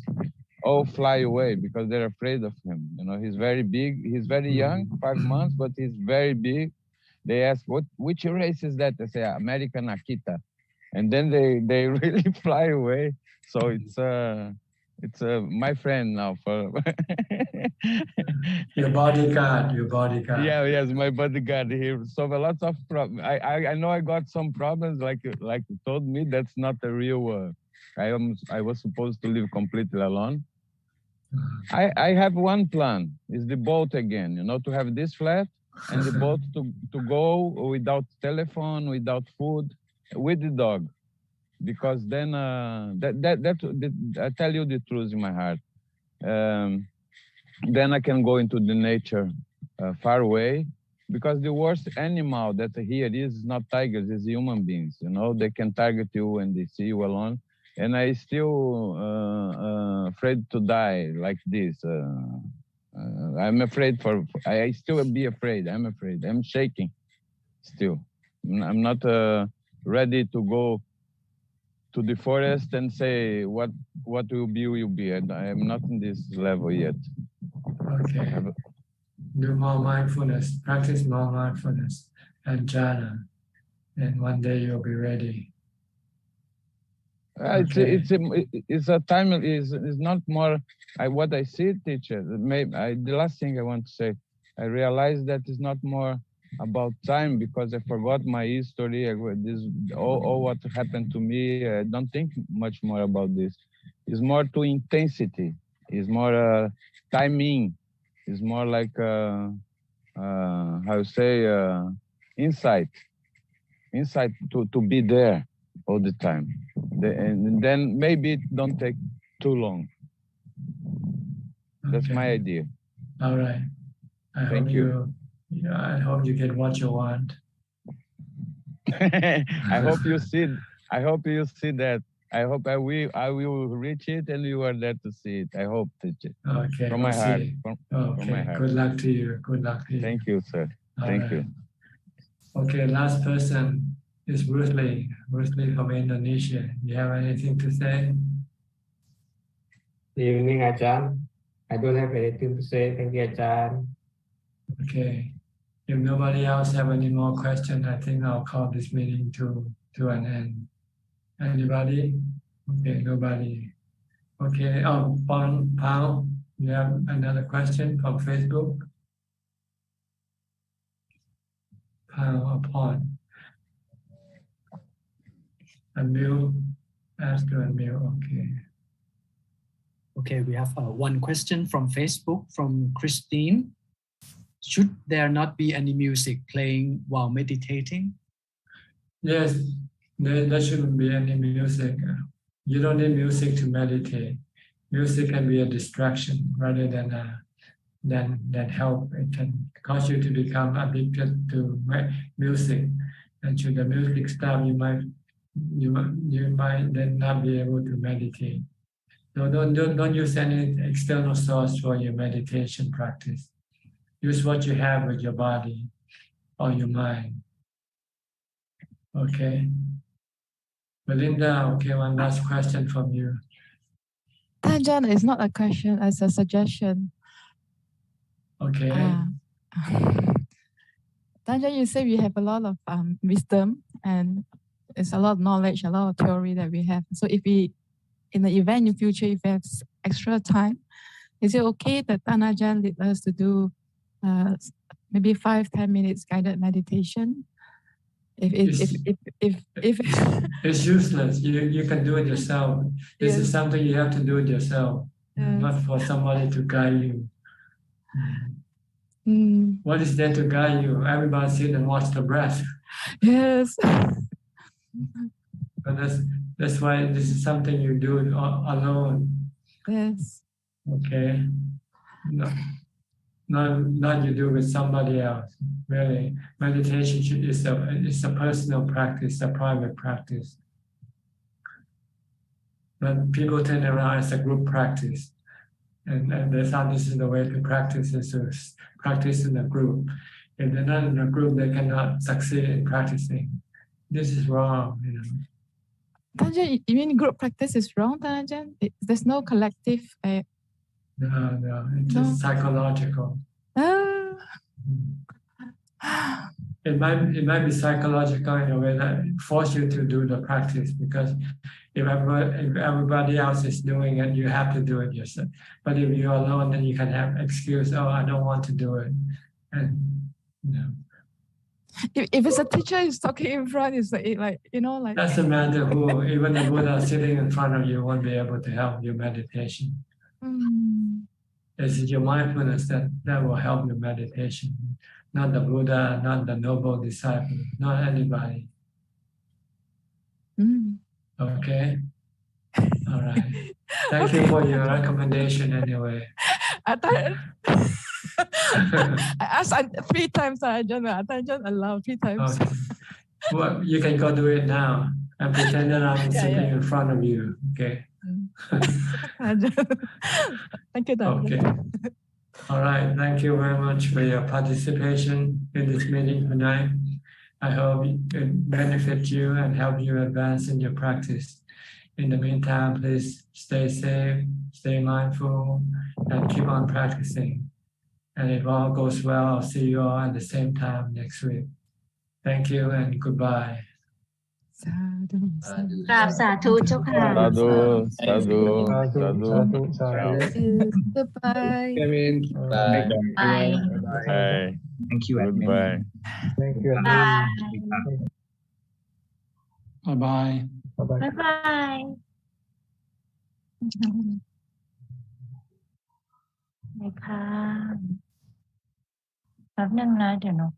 all fly away because they're afraid of him. He's very big. He's very young, 5 months, but he's very big. They ask, which race is that? I say, American Akita. And then they really fly away. So It's my friend now. For your bodyguard. Your bodyguard. Yeah, yes, my bodyguard. He solved a lot of problems. I know I got some problems. Like you told me, that's not a real. I was supposed to live completely alone. I have one plan. Is the boat again? You know, to have this flat and the boat to go without telephone, without food, with the dog. Because then I tell you the truth in my heart. Then I can go into the nature far away, because the worst animal that here is not tigers, it's human beings. You know, they can target you when they see you alone. And I still afraid to die like this. I'm afraid I still be afraid. I'm afraid. I'm shaking still. I'm not ready to go to the forest and say what will be. I'm not in this level yet. Okay. Do more mindfulness, practice more mindfulness and jhana, and one day you'll be ready. It's a time. Is not more. What I see, teacher. The last thing I want to say, I realized that it's not more about time, because I forgot my history. All what happened to me. I don't think much more about this. It's more to intensity. It's more timing. It's more like how you say insight to be there all the time. And then maybe it don't take too long. That's my idea. All right. Thank you. I hope you get what you want. I hope you see that. I hope I will reach it, and you are there to see it. I hope, teacher. Okay. From my heart. From my heart. Good luck to you. Good luck to you. Thank you, sir. Thank you. Okay, last person is Bruce Lee. Bruce Lee from Indonesia. You have anything to say? Good evening, Ajaan. I don't have anything to say. Thank you, Ajaan. Okay. If nobody else have any more questions, I think I'll call this meeting to an end. Anybody? Okay, nobody. Okay. Oh, Paul, you have another question from Facebook? Paul, upon. Unmute. Ask to unmute. Okay. Okay, we have one question from Facebook from Christine. Should there not be any music playing while meditating? Yes, there shouldn't be any music. You don't need music to meditate. Music can be a distraction rather than help. It can cause you to become addicted to music, and should the music stop, you might then not be able to meditate. So don't use any external source for your meditation practice. Use what you have with your body or your mind. Okay. Melinda, okay, one last question from you. Ajaan, it's not a question, it's a suggestion. Okay. Ajaan, you say we have a lot of wisdom, and it's a lot of knowledge, a lot of theory that we have. So if we, in the event in the future, if we have extra time, is it okay that Ajaan lead us to do maybe 5-10 minutes guided meditation? If it's useless. You can do it yourself. This is something you have to do it yourself, not for somebody to guide you. What is there to guide you? Everybody sit and watch the breath. Yes. But that's why this is something you do alone. Yes. Okay. No. Not you do with somebody else. Really, meditation is a personal practice, a private practice. But people turn around as a group practice, and they thought this is the way to practice, is to practice in a group. If they're not in a group, they cannot succeed in practicing. This is wrong, you know. Ajaan, you mean group practice is wrong, Ajaan? There's no collective. No, it's just psychological. it might be psychological in a way that force you to do the practice, because if everybody else is doing it, you have to do it yourself. But if you're alone, then you can have excuse, oh, I don't want to do it. And you know, if it's a teacher who's talking in front, it's like doesn't matter who, even the Buddha sitting in front of you won't be able to help your meditation. It's your mindfulness that will help your meditation, not the Buddha, not the noble disciple, not anybody. Okay? All right. Thank you for your recommendation anyway. I asked 3 times, Ajaan allowed 3 times. Okay. Well, you can go do it now and pretend that I'm sitting in front of you. Okay? Thank you, Dad. Okay. All right. Thank you very much for your participation in this meeting tonight. I hope it benefits you and help you advance in your practice. In the meantime, please stay safe, stay mindful, and keep on practicing. And if all goes well, I'll see you all at the same time next week. Thank you and goodbye. กราบสาธุเจ้าค่ะ Goodbye. Kevin. Bye. Bye. Thank you, Admin. Goodbye. Thank you. Bye-bye. Bye bye เลยค่ะแป๊บนึงนะเดี๋ยวน้อง